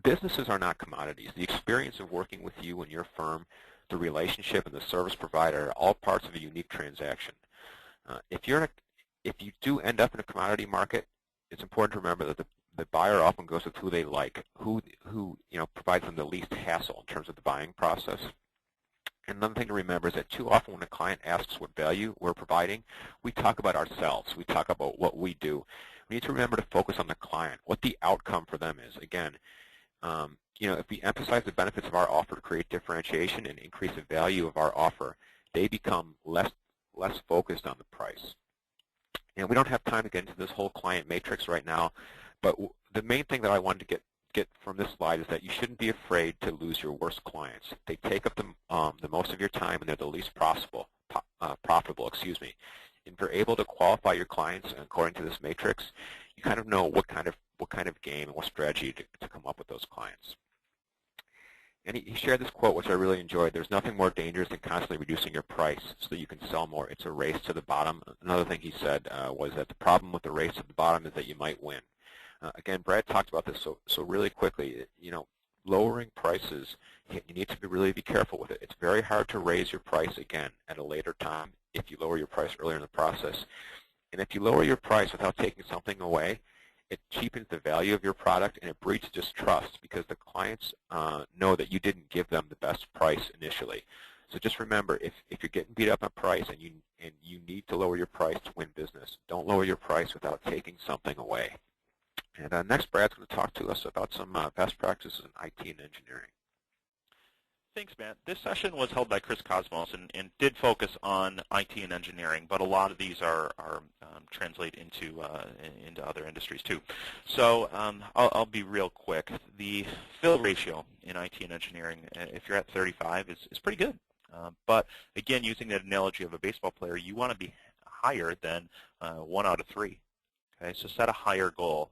businesses are not commodities. The experience of working with you and your firm, the relationship and the service provider are all parts of a unique transaction. If you do end up in a commodity market, it's important to remember that the buyer often goes with who they like, who provides them the least hassle in terms of the buying process. And another thing to remember is that too often when a client asks what value we're providing, we talk about ourselves. We talk about what we do. We need to remember to focus on the client, what the outcome for them is. Again, if we emphasize the benefits of our offer to create differentiation and increase the value of our offer, they become less focused on the price. And we don't have time to get into this whole client matrix right now, but the main thing that I wanted to get from this slide is that you shouldn't be afraid to lose your worst clients. They take up the most of your time, and they're the least profitable. And if you're able to qualify your clients according to this matrix, you kind of know what kind of game and what strategy to come up with those clients. And he shared this quote, which I really enjoyed. There's nothing more dangerous than constantly reducing your price so that you can sell more. It's a race to the bottom. Another thing he said was that the problem with the race to the bottom is that you might win. Again, Brad talked about this so really quickly. Lowering prices, you need to really be careful with it. It's very hard to raise your price again at a later time if you lower your price earlier in the process. And if you lower your price without taking something away, it cheapens the value of your product and it breeds distrust because the clients know that you didn't give them the best price initially. So just remember, if you're getting beat up on price and you need to lower your price to win business, don't lower your price without taking something away. And next, Brad's going to talk to us about some best practices in IT and engineering. Thanks, Matt. This session was held by Chris Cosmos and did focus on IT and engineering, but a lot of these are translate into other industries too. So I'll be real quick. The fill ratio in IT and engineering, if you're at 35, is pretty good. But again, using that analogy of a baseball player, you want to be higher than 1 out of 3. Okay, so set a higher goal.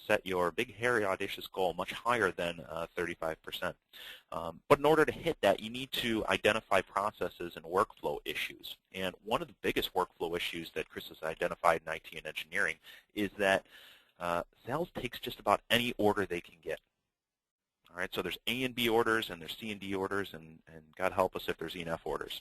Set your big, hairy, audacious goal much higher than 35%. But in order to hit that, you need to identify processes and workflow issues. And one of the biggest workflow issues that Chris has identified in IT and engineering is that sales takes just about any order they can get. All right, so there's A and B orders, and there's C and D orders, and God help us if there's E and F orders.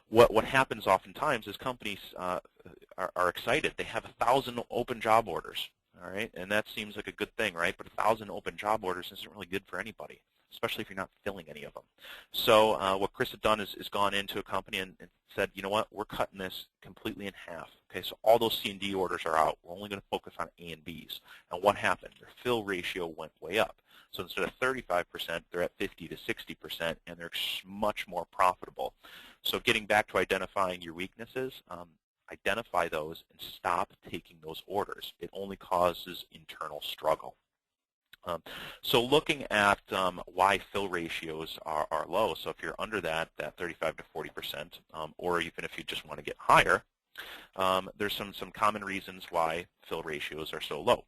What happens oftentimes is companies are excited. They have 1,000 open job orders, all right, and that seems like a good thing, right? But 1,000 open job orders isn't really good for anybody. especially if you're not filling any of them. So what Chris had done is gone into a company and said, you know what, we're cutting this completely in half. Okay, so all those C&D orders are out. We're only going to focus on A and Bs. And what happened? Their fill ratio went way up. So instead of 35%, they're at 50 to 60%, and they're much more profitable. So getting back to identifying your weaknesses, identify those and stop taking those orders. It only causes internal struggle. So looking at why fill ratios are low, so if you're under that 35 to 40%, or even if you just want to get higher, there's some common reasons why fill ratios are so low.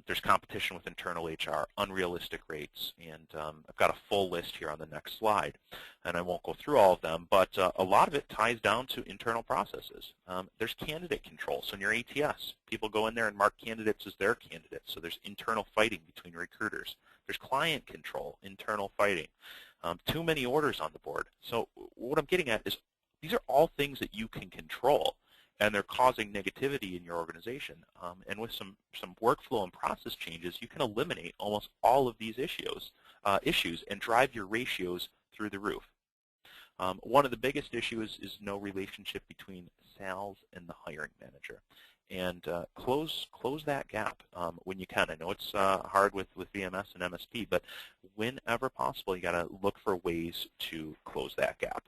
There's competition with internal HR, unrealistic rates, and I've got a full list here on the next slide, and I won't go through all of them, but a lot of it ties down to internal processes. There's candidate control. So in your ATS, people go in there and mark candidates as their candidates, so there's internal fighting between recruiters. There's client control, internal fighting. Too many orders on the board. So what I'm getting at is these are all things that you can control, and they're causing negativity in your organization. And with some workflow and process changes, you can eliminate almost all of these issues and drive your ratios through the roof. One of the biggest issues is no relationship between sales and the hiring manager. And close that gap when you can. I know it's hard with VMS and MSP, but whenever possible, you got to look for ways to close that gap.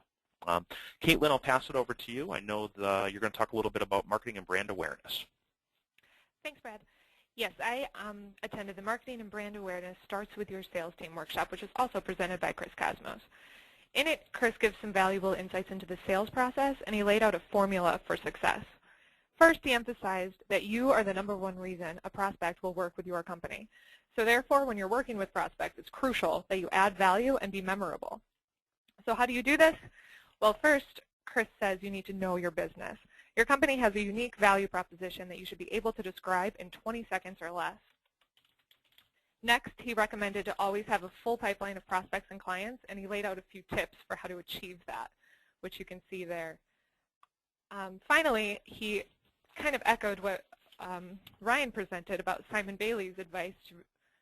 Caitlin, I'll pass it over to you. I know you're going to talk a little bit about marketing and brand awareness. Thanks, Brad. Yes, I attended the Marketing and Brand Awareness Starts With Your Sales Team workshop, which is also presented by Chris Cosmos. In it, Chris gives some valuable insights into the sales process, and he laid out a formula for success. First, he emphasized that you are the #1 reason a prospect will work with your company. So therefore, when you're working with prospects, it's crucial that you add value and be memorable. So how do you do this? Well, first, Chris says you need to know your business. Your company has a unique value proposition that you should be able to describe in 20 seconds or less. Next, he recommended to always have a full pipeline of prospects and clients, and he laid out a few tips for how to achieve that, which you can see there. Finally, he kind of echoed what Ryan presented about Simon Bailey's advice to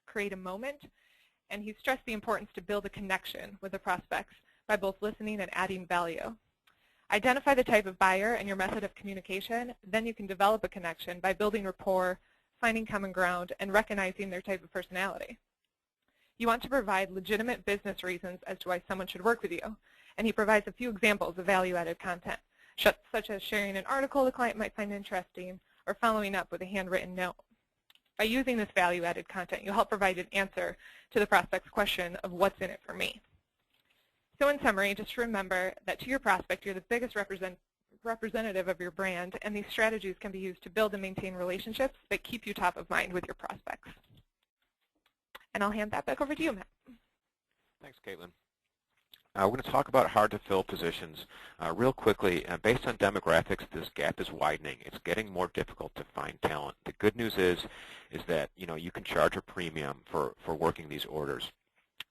create a moment, and he stressed the importance to build a connection with the prospects by both listening and adding value. Identify the type of buyer and your method of communication, then you can develop a connection by building rapport, finding common ground, and recognizing their type of personality. You want to provide legitimate business reasons as to why someone should work with you, and he provides a few examples of value-added content, such as sharing an article the client might find interesting or following up with a handwritten note. By using this value-added content, you'll help provide an answer to the prospect's question of what's in it for me. So in summary, just remember that to your prospect, you're the biggest representative of your brand, and these strategies can be used to build and maintain relationships that keep you top of mind with your prospects. And I'll hand that back over to you, Matt. Thanks, Caitlin. We're going to talk about hard-to-fill positions real quickly. Based on demographics, this gap is widening. It's getting more difficult to find talent. The good news is that you can charge a premium for working these orders.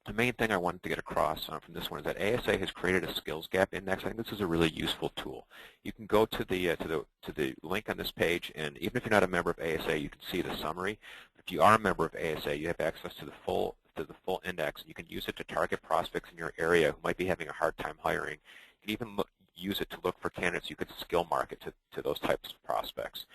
The main thing I wanted to get across from this one is that ASA has created a skills gap index. I think this is a really useful tool. You can go to the link on this page, and even if you're not a member of ASA, you can see the summary. If you are a member of ASA, you have access to the full index. You can use it to target prospects in your area who might be having a hard time hiring. You can even use it to look for candidates you could skill market to those types of prospects.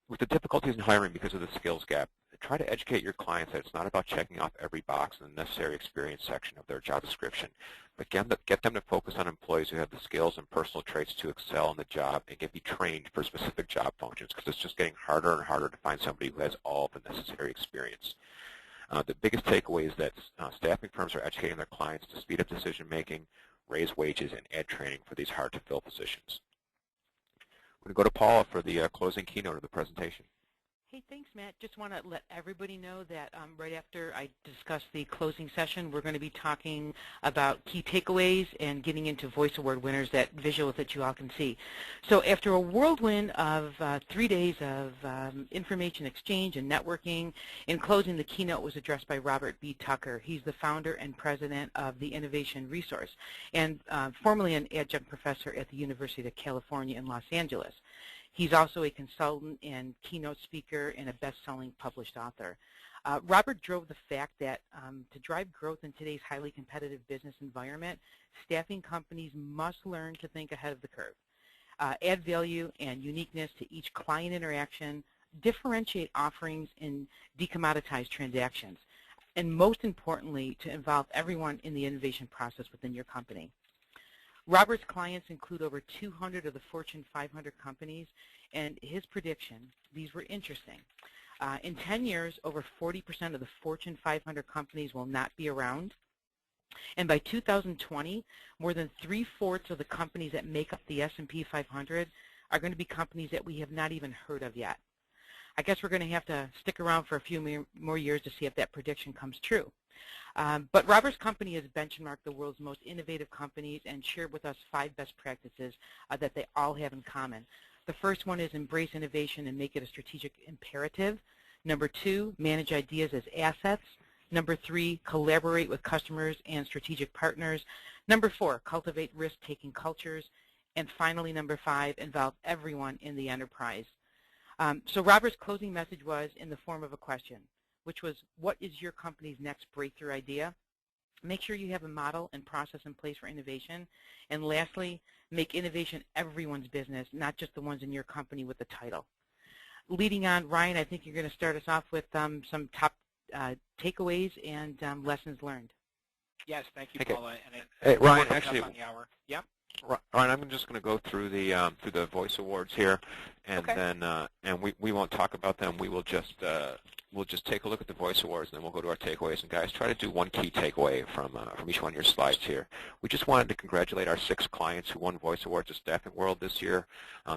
With the difficulties in hiring because of the skills gap, try to educate your clients that it's not about checking off every box in the necessary experience section of their job description, but get them to focus on employees who have the skills and personal traits to excel in the job and can be trained for specific job functions, because it's just getting harder and harder to find somebody who has all the necessary experience. The biggest takeaway is that staffing firms are educating their clients to speed up decision-making, raise wages, and add training for these hard-to-fill positions. We're going to go to Paula for the closing keynote of the presentation. Hey, thanks, Matt. Just want to let everybody know that right after I discuss the closing session, we're going to be talking about key takeaways and getting into Voice Award winners, that visual that you all can see. So after a whirlwind of 3 days of information exchange and networking, in closing, the keynote was addressed by Robert B. Tucker. He's the founder and president of the Innovation Resource and formerly an adjunct professor at the University of California in Los Angeles. He's also a consultant and keynote speaker and a best-selling published author. Robert drove the fact that to drive growth in today's highly competitive business environment, staffing companies must learn to think ahead of the curve, add value and uniqueness to each client interaction, differentiate offerings in decommoditized transactions, and most importantly, to involve everyone in the innovation process within your company. Robert's clients include over 200 of the Fortune 500 companies, and his prediction, these were interesting. In 10 years, over 40% of the Fortune 500 companies will not be around. And by 2020, more than 3/4 of the companies that make up the S&P 500 are going to be companies that we have not even heard of yet. I guess we're going to have to stick around for a few more years to see if that prediction comes true. But Robert's company has benchmarked the world's most innovative companies and shared with us 5 best practices that they all have in common. The first one is embrace innovation and make it a strategic imperative. Number 2, manage ideas as assets. Number 3, collaborate with customers and strategic partners. Number 4, cultivate risk-taking cultures. And finally, number 5, involve everyone in the enterprise. So Robert's closing message was in the form of a question, which was, what is your company's next breakthrough idea? Make sure you have a model and process in place for innovation. And lastly, make innovation everyone's business, not just the ones in your company with the title. Leading on, Ryan, I think you're going to start us off with some top takeaways and lessons learned. Yes, thank you, Okay. Paula. And Hey, Ryan, we're coming actually, up on the hour. Yeah. Ryan, I'm just going to go through the Voice Awards here, and Okay. then and we won't talk about them. We will just we'll just take a look at the Voice Awards, and then we'll go to our takeaways. And guys, try to do one key takeaway from each one of your slides here. We just wanted to congratulate our 6 clients who won Voice Awards at Staffing World this year.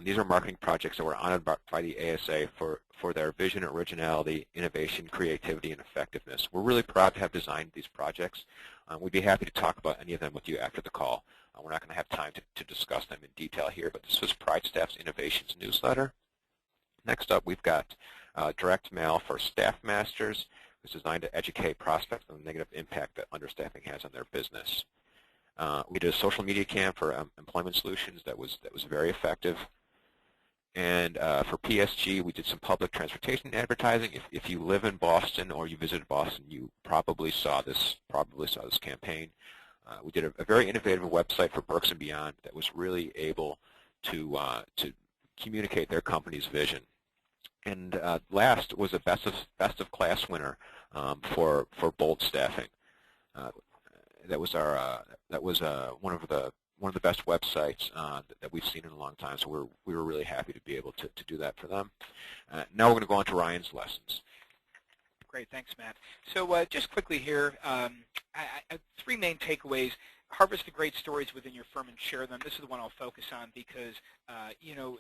These are marketing projects that were honored by the ASA for their vision, originality, innovation, creativity, and effectiveness. We're really proud to have designed these projects. We'd be happy to talk about any of them with you after the call. We're not going to have time to discuss them in detail here, but this was Pride Staff's Innovations newsletter. Next up, we've got Direct Mail for Staff Masters, which is designed to educate prospects on the negative impact that understaffing has on their business. We did a social media camp for Employment Solutions that was very effective. And for PSG, we did some public transportation advertising. If you live in Boston or you visited Boston, you probably saw this campaign. We did a very innovative website for Berks and Beyond that was really able to communicate their company's vision. And last was a best of class winner for Bold Staffing. That was one of the best websites that we've seen in a long time. So we were really happy to be able to do that for them. Now we're going to go on to Ryan's lessons. Great, thanks, Matt. So just quickly here, 3 main takeaways. Harvest the great stories within your firm and share them. This is the one I'll focus on because, you know,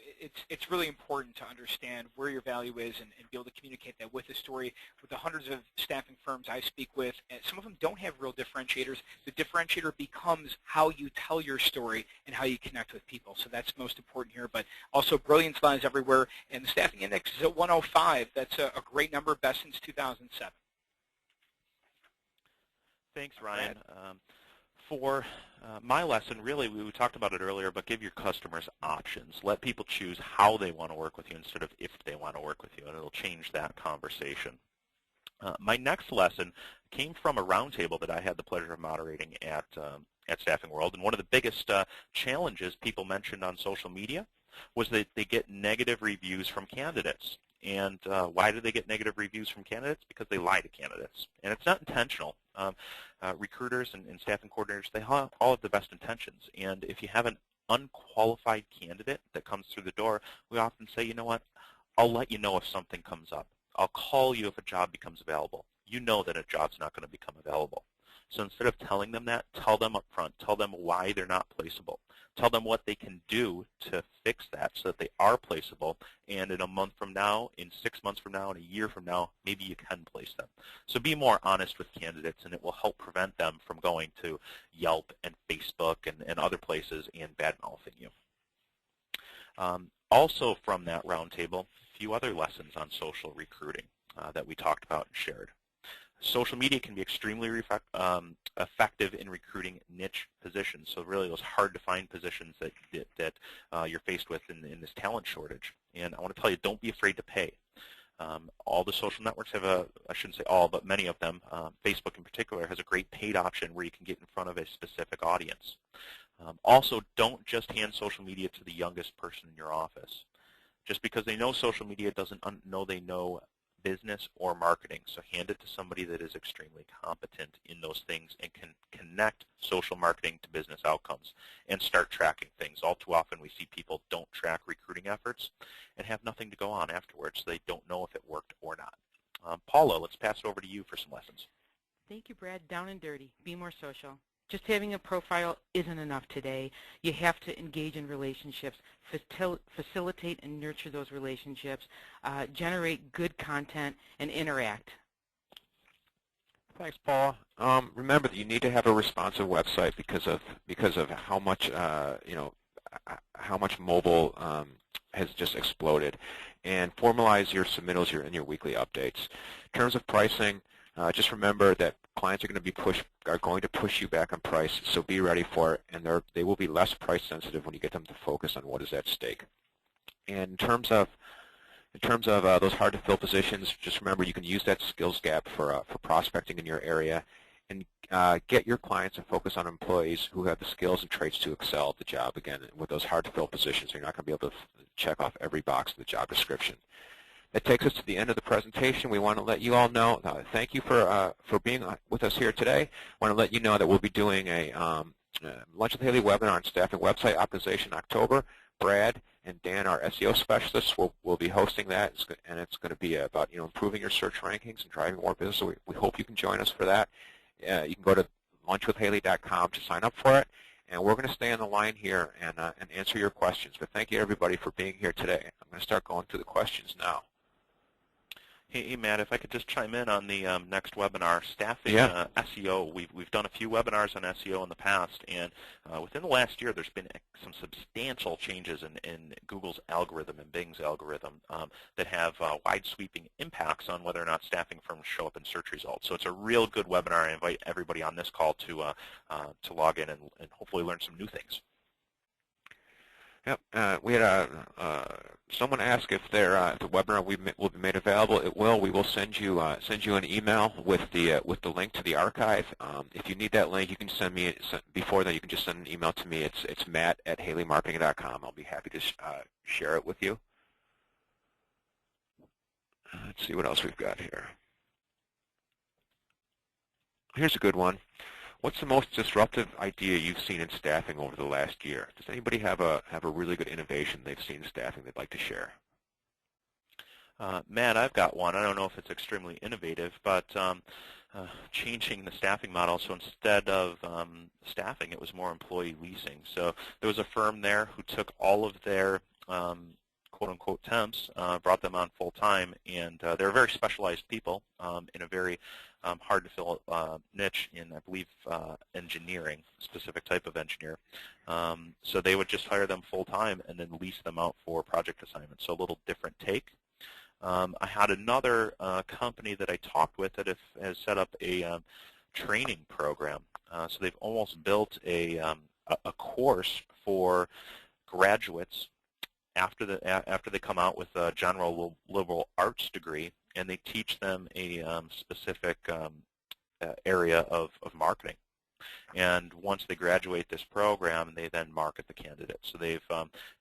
it's really important to understand where your value is and be able to communicate that with the story. With the hundreds of staffing firms I speak with, and some of them don't have real differentiators. The differentiator becomes how you tell your story and how you connect with people. So that's most important here. But also brilliance lies everywhere, and the staffing index is at 105. That's a great number, best since 2007. Thanks, Ryan. For my lesson, really, we talked about it earlier, but give your customers options. Let people choose how they want to work with you instead of if they want to work with you, and it'll change that conversation. My next lesson came from a roundtable that I had the pleasure of moderating at Staffing World, and one of the biggest challenges people mentioned on social media was that they get negative reviews from candidates. And why do they get negative reviews from candidates? Because they lie to candidates. And it's not intentional. Recruiters and staffing coordinators, they all have the best intentions. And if you have an unqualified candidate that comes through the door, we often say, you know what, I'll let you know if something comes up. I'll call you if a job becomes available. You know that a job's not going to become available. So instead of telling them that, tell them up front. Tell them why they're not placeable. Tell them what they can do to fix that so that they are placeable. And in a month from now, in 6 months from now, in a year from now, maybe you can place them. So be more honest with candidates, and it will help prevent them from going to Yelp and Facebook and other places and bad-mouthing you. Also from that roundtable, a few other lessons on social recruiting that we talked about and shared. Social media can be extremely effective in recruiting niche positions. So really those hard-to-find positions that you're faced with in this talent shortage. And I want to tell you, don't be afraid to pay. All the social networks have I shouldn't say all, but many of them, Facebook in particular, has a great paid option where you can get in front of a specific audience. Also, don't just hand social media to the youngest person in your office. Just because they know social media doesn't know they know business or marketing. So hand it to somebody that is extremely competent in those things and can connect social marketing to business outcomes and start tracking things. All too often we see people don't track recruiting efforts and have nothing to go on afterwards. They don't know if it worked or not. Paula, let's pass it over to you for some lessons. Thank you, Brad. Down and dirty. Be more social. Just having a profile isn't enough today. You have to engage in relationships, facilitate and nurture those relationships, generate good content, and interact. Thanks, Paul. Remember that you need to have a responsive website because of how much how much mobile has just exploded, and formalize your submittals and your weekly updates. In terms of pricing, just remember that clients are going to push you back on price, so be ready for it, and they will be less price sensitive when you get them to focus on what is at stake. And in terms of those hard to fill positions, just remember you can use that skills gap for prospecting in your area, and get your clients to focus on employees who have the skills and traits to excel at the job. Again, with those hard to fill positions, you're not going to be able to check off every box in the job description. That takes us to the end of the presentation. We want to let you all know, thank you for being with us here today. I want to let you know that we'll be doing a Lunch with Haley webinar on staffing website optimization in October. Brad and Dan, our SEO specialists, will be hosting that, and it's going to be about improving your search rankings and driving more business. So we hope you can join us for that. You can go to lunchwithhaley.com to sign up for it, and we're going to stay on the line here and answer your questions. But thank you, everybody, for being here today. I'm going to start going through the questions now. Hey, Matt, if I could just chime in on the next webinar, staffing SEO. We've done a few webinars on SEO in the past, and within the last year, there's been some substantial changes in Google's algorithm and Bing's algorithm that have wide sweeping impacts on whether or not staffing firms show up in search results. So it's a real good webinar. I invite everybody on this call to log in and hopefully learn some new things. Yep. We had someone ask if the webinar will be made available. It will. We will send you an email with the link to the archive. If you need that link, you can send me before that. You can just send an email to me. It's matt@haleymarketing.com. I'll be happy to share it with you. Let's see what else we've got here. Here's a good one. What's the most disruptive idea you've seen in staffing over the last year? Does anybody have a really good innovation they've seen in staffing they'd like to share? Matt, I've got one. I don't know if it's extremely innovative, but changing the staffing model. So instead of staffing, it was more employee leasing. So there was a firm there who took all of their quote-unquote temps, brought them on full-time, and they're very specialized people in a very hard-to-fill niche in, I believe, engineering, specific type of engineer. So they would just hire them full-time and then lease them out for project assignments, so a little different take. I had another company that I talked with that has set up a training program. So they've almost built a course for graduates after they come out with a general liberal arts degree, and they teach them a specific area of marketing. And once they graduate this program, they then market the candidate. So they've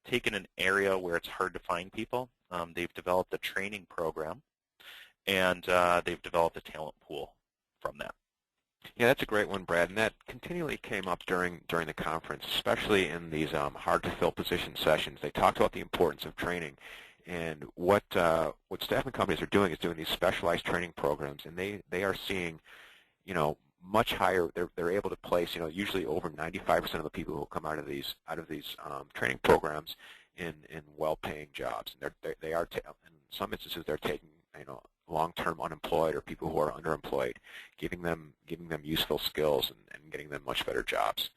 taken an area where it's hard to find people. They've developed a training program, and they've developed a talent pool from that. Yeah, that's a great one, Brad, and that continually came up during the conference, especially in these hard-to-fill position sessions. They talked about the importance of training, and what staffing companies are doing is doing these specialized training programs, and they are seeing, much higher. They're able to place, usually over 95% of the people who come out of these training programs in well-paying jobs, and they are in some instances they're taking, long-term unemployed or people who are underemployed, giving them useful skills and getting them much better jobs.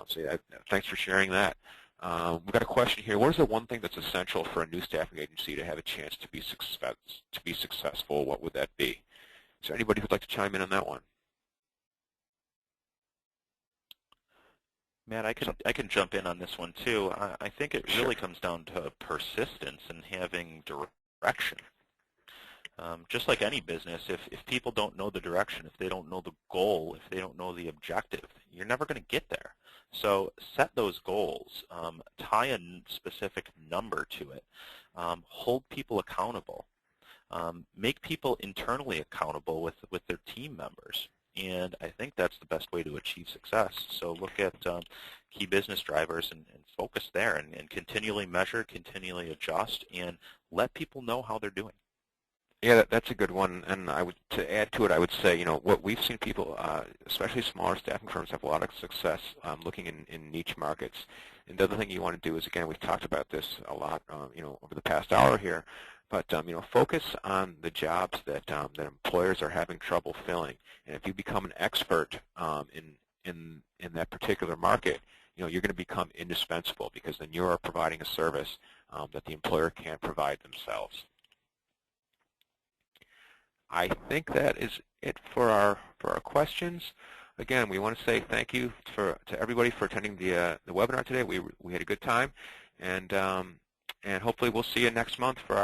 So yeah, thanks for sharing that. We've got a question here. What is the one thing that's essential for a new staffing agency to have a chance to be successful? What would that be? Is there anybody who'd like to chime in on that one? Matt, I can jump in on this one too. I think it really comes down to persistence and having direction. Just like any business, if people don't know the direction, if they don't know the goal, if they don't know the objective, you're never going to get there. So set those goals, tie a specific number to it, hold people accountable, make people internally accountable with their team members. And I think that's the best way to achieve success. So look at key business drivers and focus there and continually measure, continually adjust, and let people know how they're doing. Yeah, that's a good one. And to add to it, I would say, what we've seen people, especially smaller staffing firms, have a lot of success looking in niche markets. And the other thing you want to do is, again, we've talked about this a lot, over the past hour here, but focus on the jobs that employers are having trouble filling. And if you become an expert in that particular market, you're going to become indispensable, because then you are providing a service that the employer can't provide themselves. I think that is it for our questions. Again, we want to say thank you to everybody for attending the webinar today. We had a good time, and hopefully we'll see you next month for